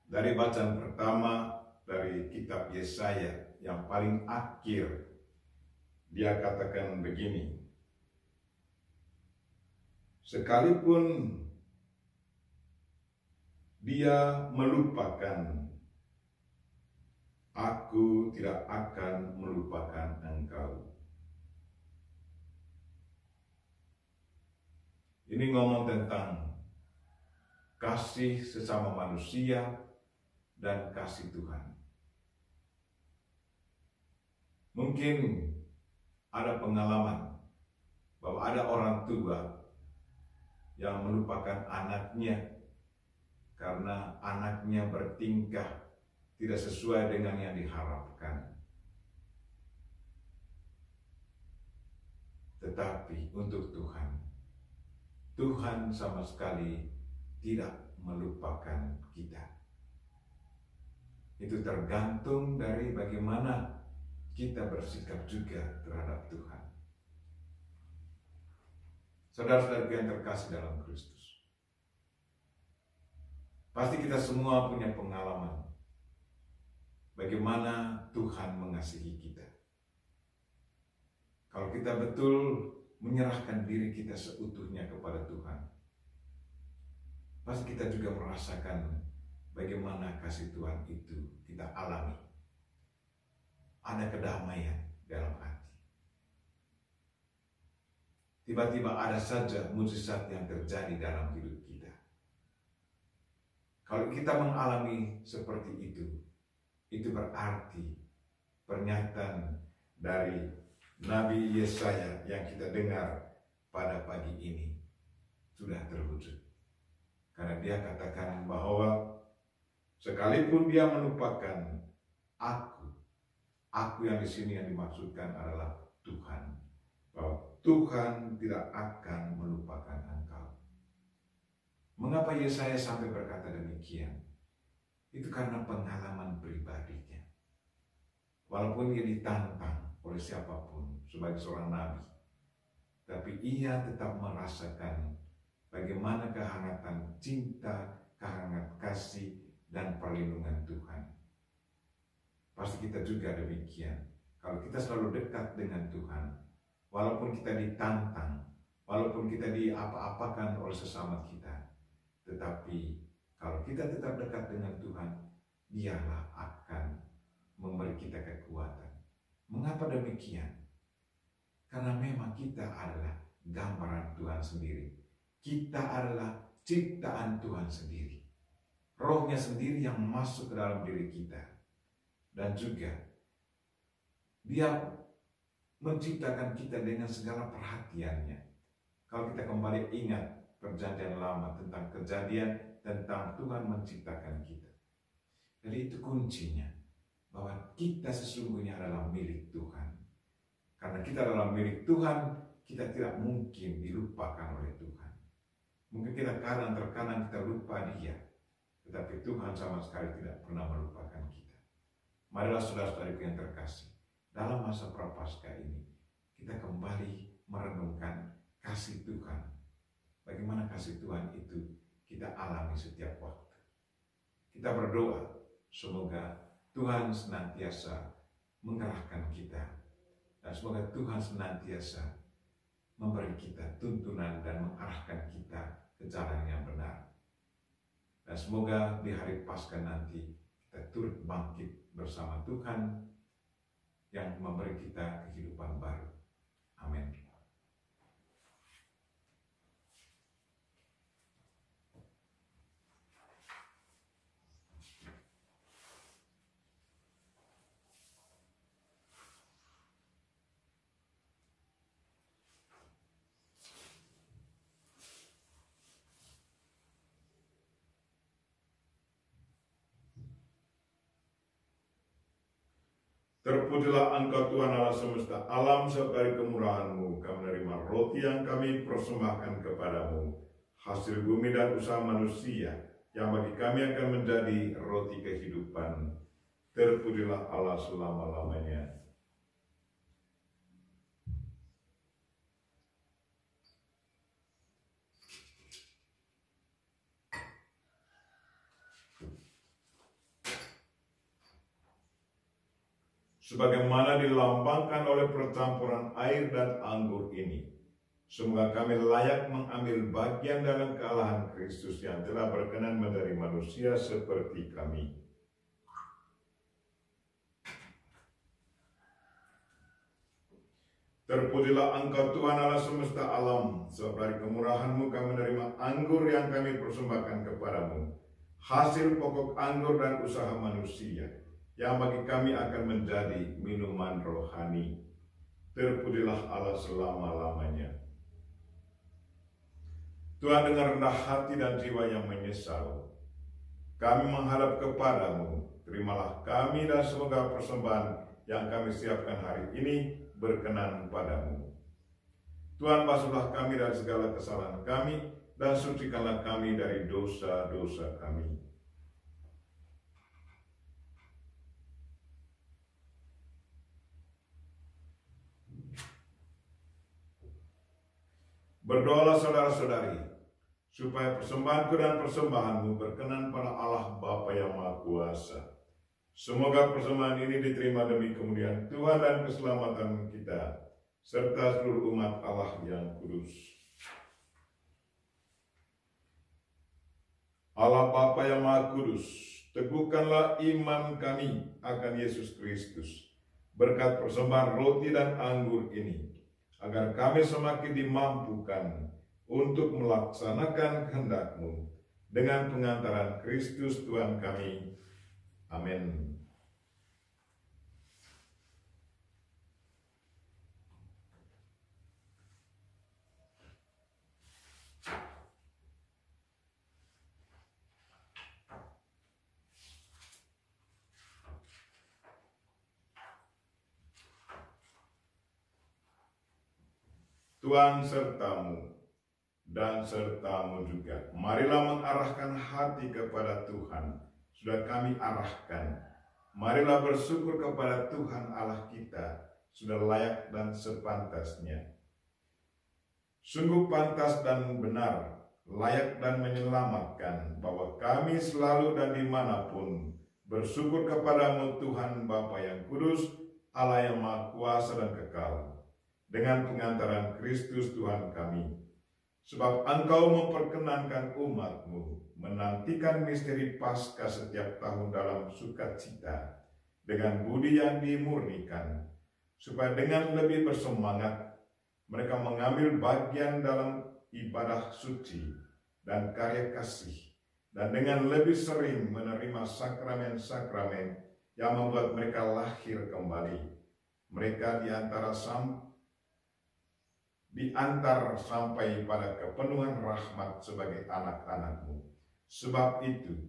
dari bacaan pertama dari kitab Yesaya yang paling akhir, dia katakan begini, sekalipun dia melupakan, aku tidak akan melupakan engkau. Ini ngomong tentang kasih sesama manusia dan kasih Tuhan. Mungkin ada pengalaman bahwa ada orang tua yang melupakan anaknya karena anaknya bertingkah tidak sesuai dengan yang diharapkan. Tetapi untuk Tuhan, Tuhan sama sekali tidak melupakan kita. Itu tergantung dari bagaimana kita bersikap juga terhadap Tuhan. Saudara-saudara yang terkasih dalam Kristus, pasti kita semua punya pengalaman bagaimana Tuhan mengasihi kita. Kalau kita betul menyerahkan diri kita seutuhnya kepada Tuhan, pasti kita juga merasakan bagaimana kasih Tuhan itu kita alami. Ada kedamaian dalam hati. Tiba-tiba ada saja mukjizat yang terjadi dalam hidup kita. Kalau kita mengalami seperti itu berarti pernyataan dari Nabi Yesaya yang kita dengar pada pagi ini sudah terwujud. Karena dia katakan bahwa sekalipun dia melupakan aku yang di sini yang dimaksudkan adalah Tuhan. Bahwa Tuhan tidak akan melupakan engkau. Mengapa Yesaya sampai berkata demikian? Itu karena pengalaman pribadinya. Walaupun dia ditantang oleh siapapun sebagai seorang nabi, tapi ia tetap merasakan bagaimana kehangatan cinta, kehangatan kasih, dan perlindungan Tuhan. Pasti kita juga demikian. Kalau kita selalu dekat dengan Tuhan, walaupun kita ditantang, walaupun kita diapa-apakan oleh sesama kita, tetapi kalau kita tetap dekat dengan Tuhan, Dialah akan memberi kita kekuatan. Mengapa demikian? Karena memang kita adalah gambaran Tuhan sendiri. Kita adalah ciptaan Tuhan sendiri. Rohnya sendiri yang masuk ke dalam diri kita. Dan juga Dia menciptakan kita dengan segala perhatiannya. Kalau kita kembali ingat perjanjian lama tentang kejadian, tentang Tuhan menciptakan kita. Jadi itu kuncinya, bahwa kita sesungguhnya adalah milik Tuhan. Karena kita adalah milik Tuhan, kita tidak mungkin dilupakan oleh Tuhan. Mungkin kita terkadang kita lupa Dia, tetapi Tuhan sama sekali tidak pernah melupakan kita. Marilah saudara-saudariku yang terkasih, dalam masa Prapaskah ini, kita kembali merenungkan kasih Tuhan. Bagaimana kasih Tuhan itu kita alami setiap waktu. Kita berdoa, semoga Tuhan senantiasa mengerahkan kita. Dan semoga Tuhan senantiasa memberi kita tuntunan dan mengarahkan kita ke jalan yang benar. Dan semoga di hari Paskah nanti kita turut bangkit bersama Tuhan yang memberi kita kehidupan baru. Amin. Terpujilah Engkau Tuhan Allah semesta alam, sebab dari kemurahan-Mu kami menerima roti yang kami persembahkan kepadamu, hasil bumi dan usaha manusia, yang bagi kami akan menjadi roti kehidupan. Terpujilah Allah selama-lamanya. Sebagaimana dilambangkan oleh percampuran air dan anggur ini, semoga kami layak mengambil bagian dalam kealahan Kristus yang telah berkenan menjadi manusia seperti kami. Terpujilah Engkau Tuhan Allah semesta alam, sebab dari kemurahan-Mu kami menerima anggur yang kami persembahkan kepadamu, hasil pokok anggur dan usaha manusia, yang bagi kami akan menjadi minuman rohani. Terpujilah Allah selama-lamanya. Tuhan, dengan rendah hati dan jiwa yang menyesal, kami menghadap kepadamu. Terimalah kami dan semoga persembahan yang kami siapkan hari ini berkenan padamu. Tuhan, basuhlah kami dari segala kesalahan kami dan sucikanlah kami dari dosa-dosa kami. Berdoalah saudara-saudari, supaya persembahanku dan persembahanmu berkenan pada Allah Bapa yang Maha Kuasa. Semoga persembahan ini diterima demi kemuliaan Tuhan dan keselamatan kita, serta seluruh umat Allah yang kudus. Allah Bapa yang Maha Kudus, teguhkanlah iman kami akan Yesus Kristus, berkat persembahan roti dan anggur ini, agar kami semakin dimampukan untuk melaksanakan kehendak-Mu dengan pengantaran Kristus Tuhan kami. Amin. Tuhan sertamu dan sertamu juga. Marilah mengarahkan hati kepada Tuhan. Sudah kami arahkan. Marilah bersyukur kepada Tuhan Allah kita. Sudah layak dan sepantasnya. Sungguh pantas dan benar, layak dan menyelamatkan, bahwa kami selalu dan dimanapun bersyukur kepadamu Tuhan Bapa yang kudus, Allah yang Maha Kuasa dan kekal, dengan pengantaran Kristus Tuhan kami. Sebab Engkau memperkenankan umat-Mu menantikan misteri Paskah setiap tahun dalam sukacita, dengan budi yang dimurnikan, supaya dengan lebih bersemangat mereka mengambil bagian dalam ibadah suci dan karya kasih, dan dengan lebih sering menerima sakramen-sakramen yang membuat mereka lahir kembali. Mereka diantar sampai pada kepenuhan rahmat sebagai anak-anak-Mu. Sebab itu,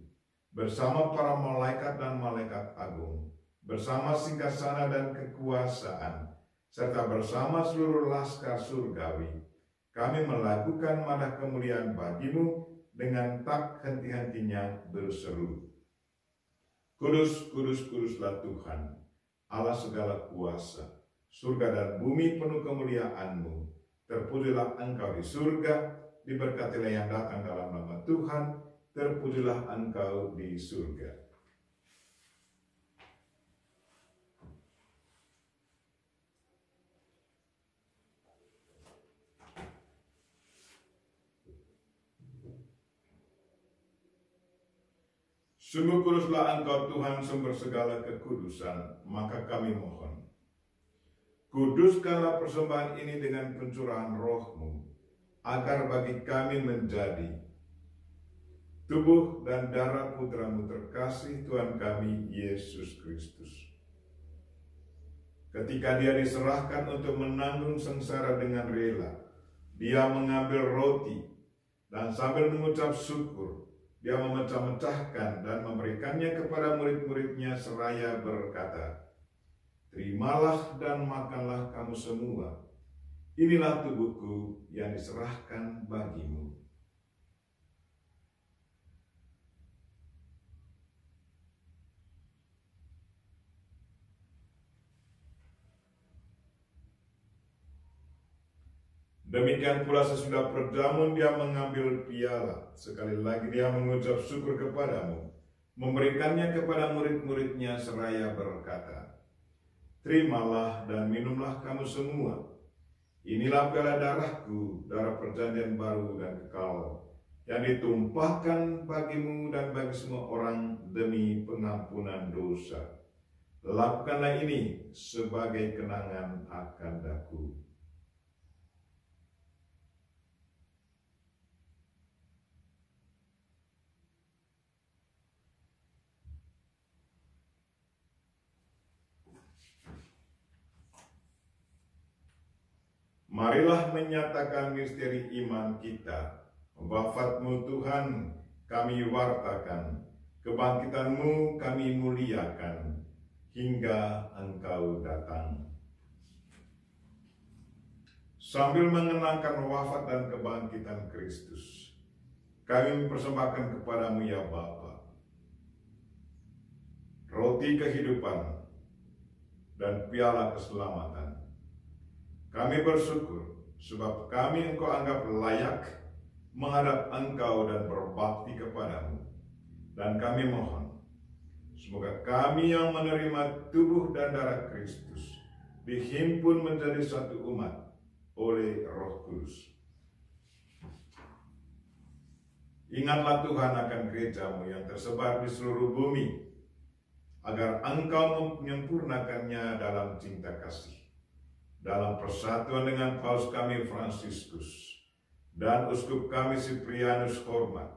bersama para malaikat dan malaikat agung, bersama singgasana dan kekuasaan, serta bersama seluruh laskar surgawi, kami melakukan madah kemuliaan bagi-Mu dengan tak henti-hentinya berseru, Kudus, kudus, kuduslah Tuhan, Allah segala kuasa, surga dan bumi penuh kemuliaan-Mu. Terpujilah Engkau di surga, diberkatilah yang datang dalam nama Tuhan, terpujilah Engkau di surga. Sungguh kuduslah Engkau Tuhan, sumber segala kekudusan, maka kami mohon, kuduskanlah persembahan ini dengan pencurahan Roh-Mu, agar bagi kami menjadi tubuh dan darah Putra-Mu terkasih, Tuhan kami Yesus Kristus. Ketika Dia diserahkan untuk menanggung sengsara dengan rela, Dia mengambil roti dan sambil mengucap syukur, Dia memecah-mecahkan dan memberikannya kepada murid-muridnya seraya berkata, Terimalah dan makanlah kamu semua. Inilah tubuhku yang diserahkan bagimu. Demikian pula sesudah berjamun Dia mengambil piala. Sekali lagi Dia mengucap syukur kepadamu, memberikannya kepada murid-muridnya seraya berkata, Terimalah dan minumlah kamu semua. Inilah piala darahku, darah perjanjian baru dan kekal, yang ditumpahkan bagimu dan bagi semua orang demi pengampunan dosa. Lakukanlah ini sebagai kenangan akan aku. Marilah menyatakan misteri iman kita. Wafat-Mu Tuhan kami wartakan, kebangkitan-Mu kami muliakan, hingga Engkau datang. Sambil mengenangkan wafat dan kebangkitan Kristus, kami mempersembahkan kepada-Mu ya Bapa, roti kehidupan dan piala keselamatan. Kami bersyukur sebab kami Engkau anggap layak menghadap Engkau dan berbakti kepada-Mu. Dan kami mohon, semoga kami yang menerima tubuh dan darah Kristus dihimpun menjadi satu umat oleh Roh Kudus. Ingatlah Tuhan akan gereja-Mu yang tersebar di seluruh bumi, agar Engkau menyempurnakannya dalam cinta kasih, dalam persatuan dengan Paus kami Fransiskus dan Uskup kami Siprianus Hormat,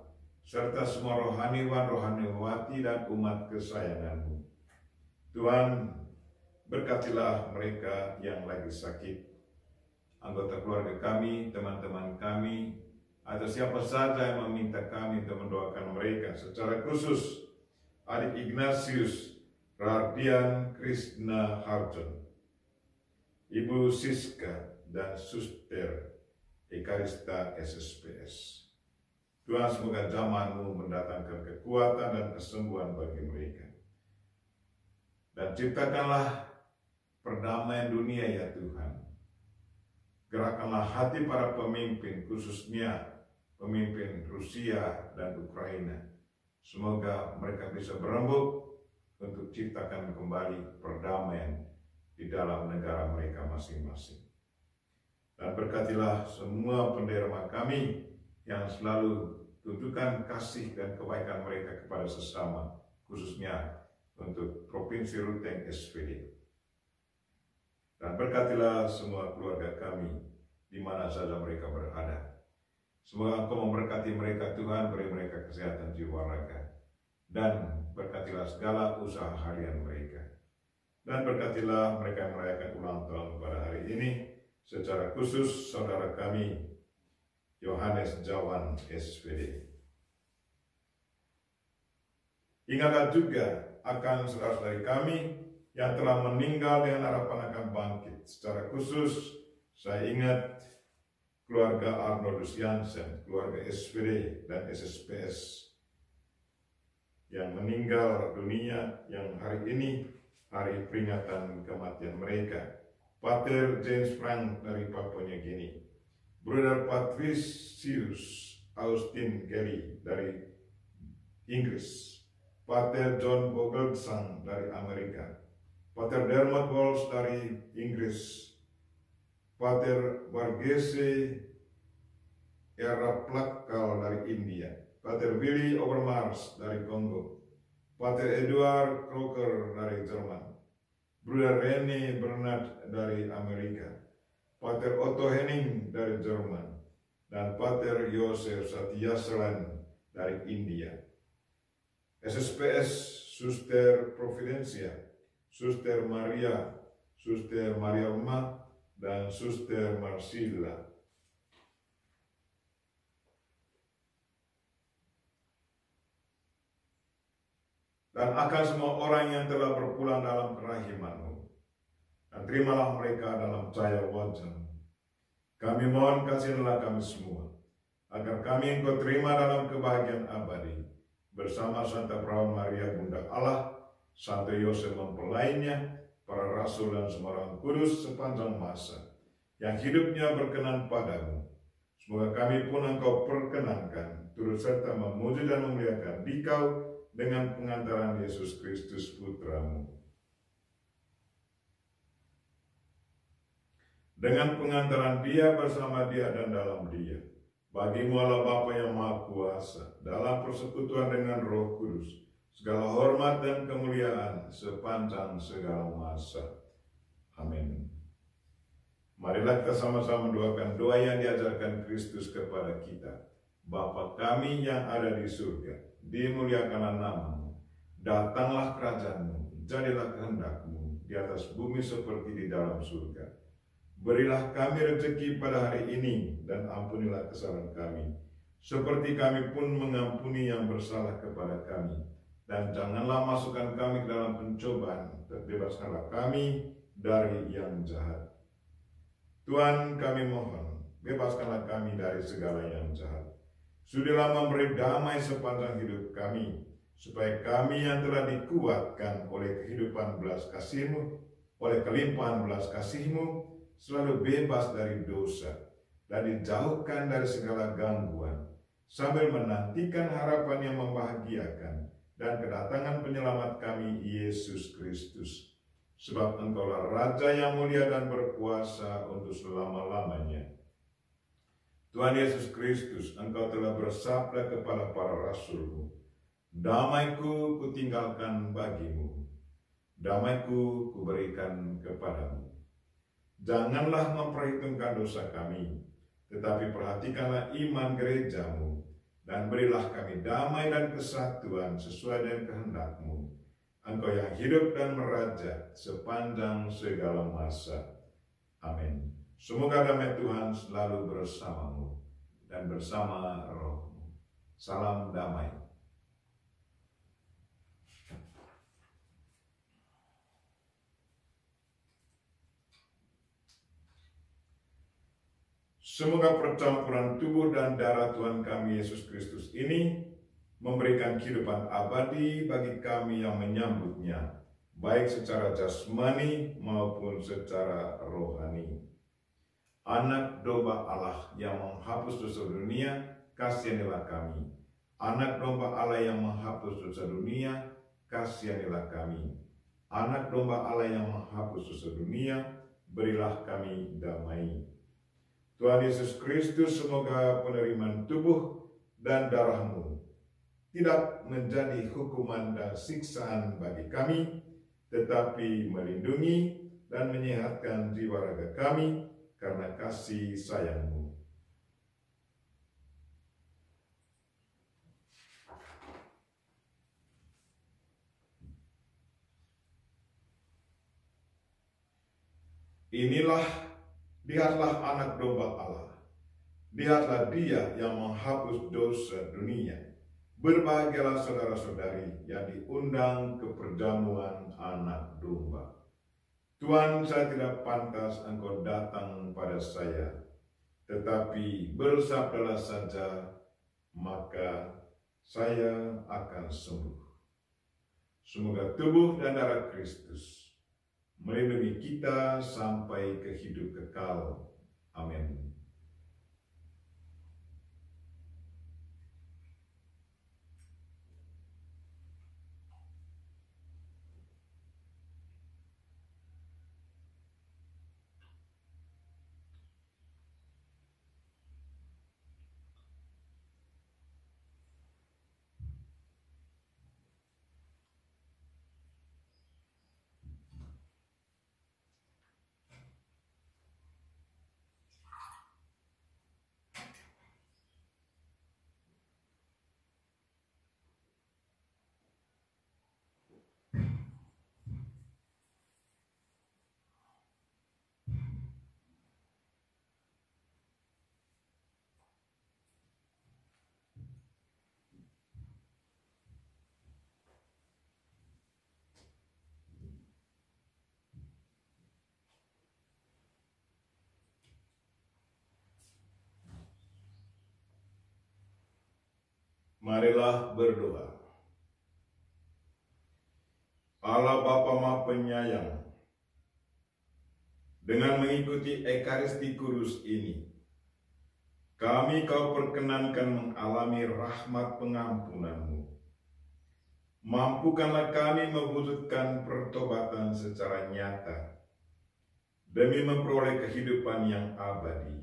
serta semua rohaniwan, rohaniwati, dan umat kesayangan-Mu. Tuhan, berkatilah mereka yang lagi sakit, anggota keluarga kami, teman-teman kami, atau siapa saja yang meminta kami untuk mendoakan mereka. Secara khusus, Adik Ignatius Rardian Krishna Harjon, Ibu Siska, dan Suster Ekarista SSPS. Tuhan, semoga zaman-Mu mendatangkan kekuatan dan kesembuhan bagi mereka. Dan ciptakanlah perdamaian dunia ya Tuhan. Gerakkanlah hati para pemimpin, khususnya pemimpin Rusia dan Ukraina. Semoga mereka bisa berembuk untuk ciptakan kembali perdamaian di dalam negara mereka masing-masing. Dan berkatilah semua penderma kami yang selalu tunjukkan kasih dan kebaikan mereka kepada sesama, khususnya untuk Provinsi Ruteng SPD. Dan berkatilah semua keluarga kami di mana saja mereka berada. Semoga Engkau memberkati mereka Tuhan, beri mereka kesehatan jiwa raga. Dan berkatilah segala usaha harian mereka. Dan berkatilah mereka yang merayakan ulang tahun pada hari ini, secara khusus saudara kami Yohanes Jawan SPD. Ingatlah juga akan saudara-saudari kami yang telah meninggal dengan harapan akan bangkit. Secara khusus saya ingat keluarga Arnoldus Jansen, keluarga SPD dan SSPS yang meninggal dunia, yang hari ini hari peringatan kematian mereka. Pater James Frank dari Papua New Guinea, Brother Patricius Austin Kelly dari Inggris, Pater John Vogelsang dari Amerika, Pater Dermot Walsh dari Inggris, Pater Varghese Eraplakal dari India, Pater Willy Overmars dari Kongo, Pater Edward Crocker dari Jerman, Bruder René Bernard dari Amerika, Pater Otto Henning dari Jerman, dan Pater Yosef Satyasalan dari India. SSPS Suster Providencia, Suster Maria Uma, dan Suster Marsilla. Dan akan semua orang yang telah berpulang dalam kerahiman-Mu, dan terimalah mereka dalam cahaya wajah-Mu. Kami mohon kasihilah kami semua, agar kami Engkau terima dalam kebahagiaan abadi, bersama Santa Perawan Maria Bunda Allah, Santo Yosef mempelainya, para rasul dan semua orang kudus sepanjang masa, yang hidupnya berkenan padamu. Semoga kami pun Engkau perkenankan, turut serta memuji dan memuliakan Dikau, dengan pengantaran Yesus Kristus Putra-Mu. Dengan pengantaran Dia, bersama Dia, dan dalam Dia, bagi-Mu Allah Bapa yang Maha Kuasa, dalam persekutuan dengan Roh Kudus, segala hormat dan kemuliaan sepanjang segala masa. Amin. Marilah kita sama-sama mendoakan doa yang diajarkan Kristus kepada kita. Bapa kami yang ada di surga, dimuliakanlah nama-Mu, datanglah kerajaan-Mu, jadilah kehendak-Mu di atas bumi seperti di dalam surga. Berilah kami rezeki pada hari ini, dan ampunilah kesalahan kami, seperti kami pun mengampuni yang bersalah kepada kami. Dan janganlah masukkan kami ke dalam pencobaan, bebaskanlah kami dari yang jahat. Tuhan, kami mohon, bebaskanlah kami dari segala yang jahat. Sudilah memberi damai sepanjang hidup kami, supaya kami yang telah dikuatkan oleh kehidupan belas kasih-Mu, oleh kelimpahan belas kasih-Mu, selalu bebas dari dosa dan dijauhkan dari segala gangguan, sambil menantikan harapan yang membahagiakan dan kedatangan penyelamat kami, Yesus Kristus. Sebab Engkaulah Raja yang mulia dan berkuasa untuk selama-lamanya. Tuhan Yesus Kristus, Engkau telah bersabda kepada para rasul-Mu, damai-Ku kutinggalkan bagimu, damai-Ku kuberikan kepadamu. Janganlah memperhitungkan dosa kami, tetapi perhatikanlah iman gereja-Mu, dan berilah kami damai dan kesatuan sesuai dengan kehendak-Mu. Engkau yang hidup dan meraja sepanjang segala masa. Amin. Semoga damai Tuhan selalu bersamamu dan bersama rohmu. Salam damai. Semoga percampuran tubuh dan darah Tuhan kami Yesus Kristus ini memberikan kehidupan abadi bagi kami yang menyambutnya, baik secara jasmani maupun secara rohani. Anak domba Allah yang menghapus dosa dunia, kasihanilah kami. Anak domba Allah yang menghapus dosa dunia, kasihanilah kami. Anak domba Allah yang menghapus dosa dunia, berilah kami damai. Tuhan Yesus Kristus, semoga penerimaan tubuh dan darah-Mu tidak menjadi hukuman dan siksaan bagi kami, tetapi melindungi dan menyehatkan jiwa raga kami karena kasih sayang-Mu. Lihatlah anak domba Allah. Lihatlah Dia yang menghapus dosa dunia. Berbahagialah saudara-saudari yang diundang ke perjamuan anak domba. Tuhan, saya tidak pantas Engkau datang pada saya, tetapi bersabdalah saja, maka saya akan sembuh. Semoga tubuh dan darah Kristus melindungi kita sampai ke hidup kekal. Amin. Marilah berdoa. Allah Bapa Maha Penyayang, dengan mengikuti Ekaristi Kudus ini, kami Kau perkenankan mengalami rahmat pengampunan-Mu. Mampukanlah kami mewujudkan pertobatan secara nyata demi memperoleh kehidupan yang abadi.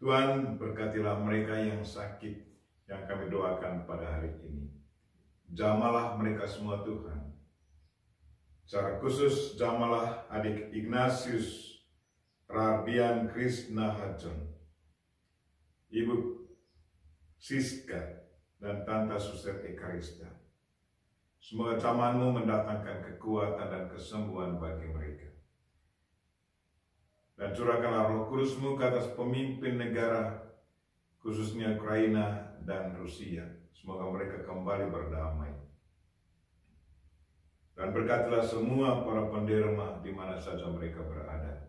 Tuhan, berkatilah mereka yang sakit yang kami doakan pada hari ini. Jamalah mereka semua Tuhan. Secara khusus jamalah adik Ignatius Rardian Krishna Hajon, Ibu Siska, dan Tante Suster Ekarista. Semoga jamahan-Mu mendatangkan kekuatan dan kesembuhan bagi mereka. Dan curahkanlah Roh Kudus-Mu ke atas pemimpin negara, khususnya Ukraina dan Rusia. Semoga mereka kembali berdamai. Dan berkatilah semua para penderma di mana saja mereka berada.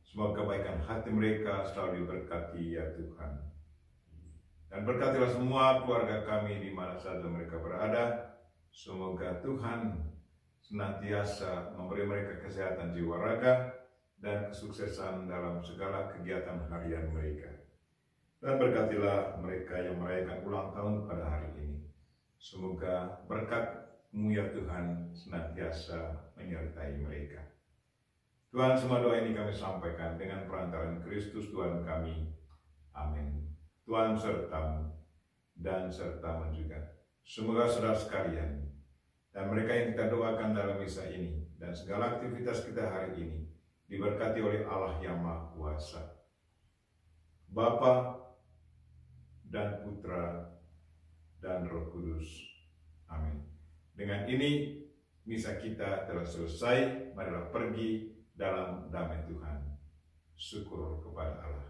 Semoga kebaikan hati mereka selalu diberkati ya Tuhan. Dan berkatilah semua keluarga kami di mana saja mereka berada. Semoga Tuhan senantiasa memberi mereka kesehatan jiwa raga dan kesuksesan dalam segala kegiatan harian mereka. Dan berkatilah mereka yang merayakan ulang tahun pada hari ini. Semoga berkat-Mu ya Tuhan senantiasa menyertai mereka. Tuhan, semua doa ini kami sampaikan dengan perantaraan Kristus Tuhan kami. Amin. Tuhan sertamu dan sertamu juga. Semoga saudara sekalian dan mereka yang kita doakan dalam misa ini dan segala aktivitas kita hari ini diberkati oleh Allah yang Maha Kuasa, Bapa dan Putra dan Roh Kudus. Amin. Dengan ini misa kita telah selesai. Marilah pergi dalam damai Tuhan. Syukur kepada Allah.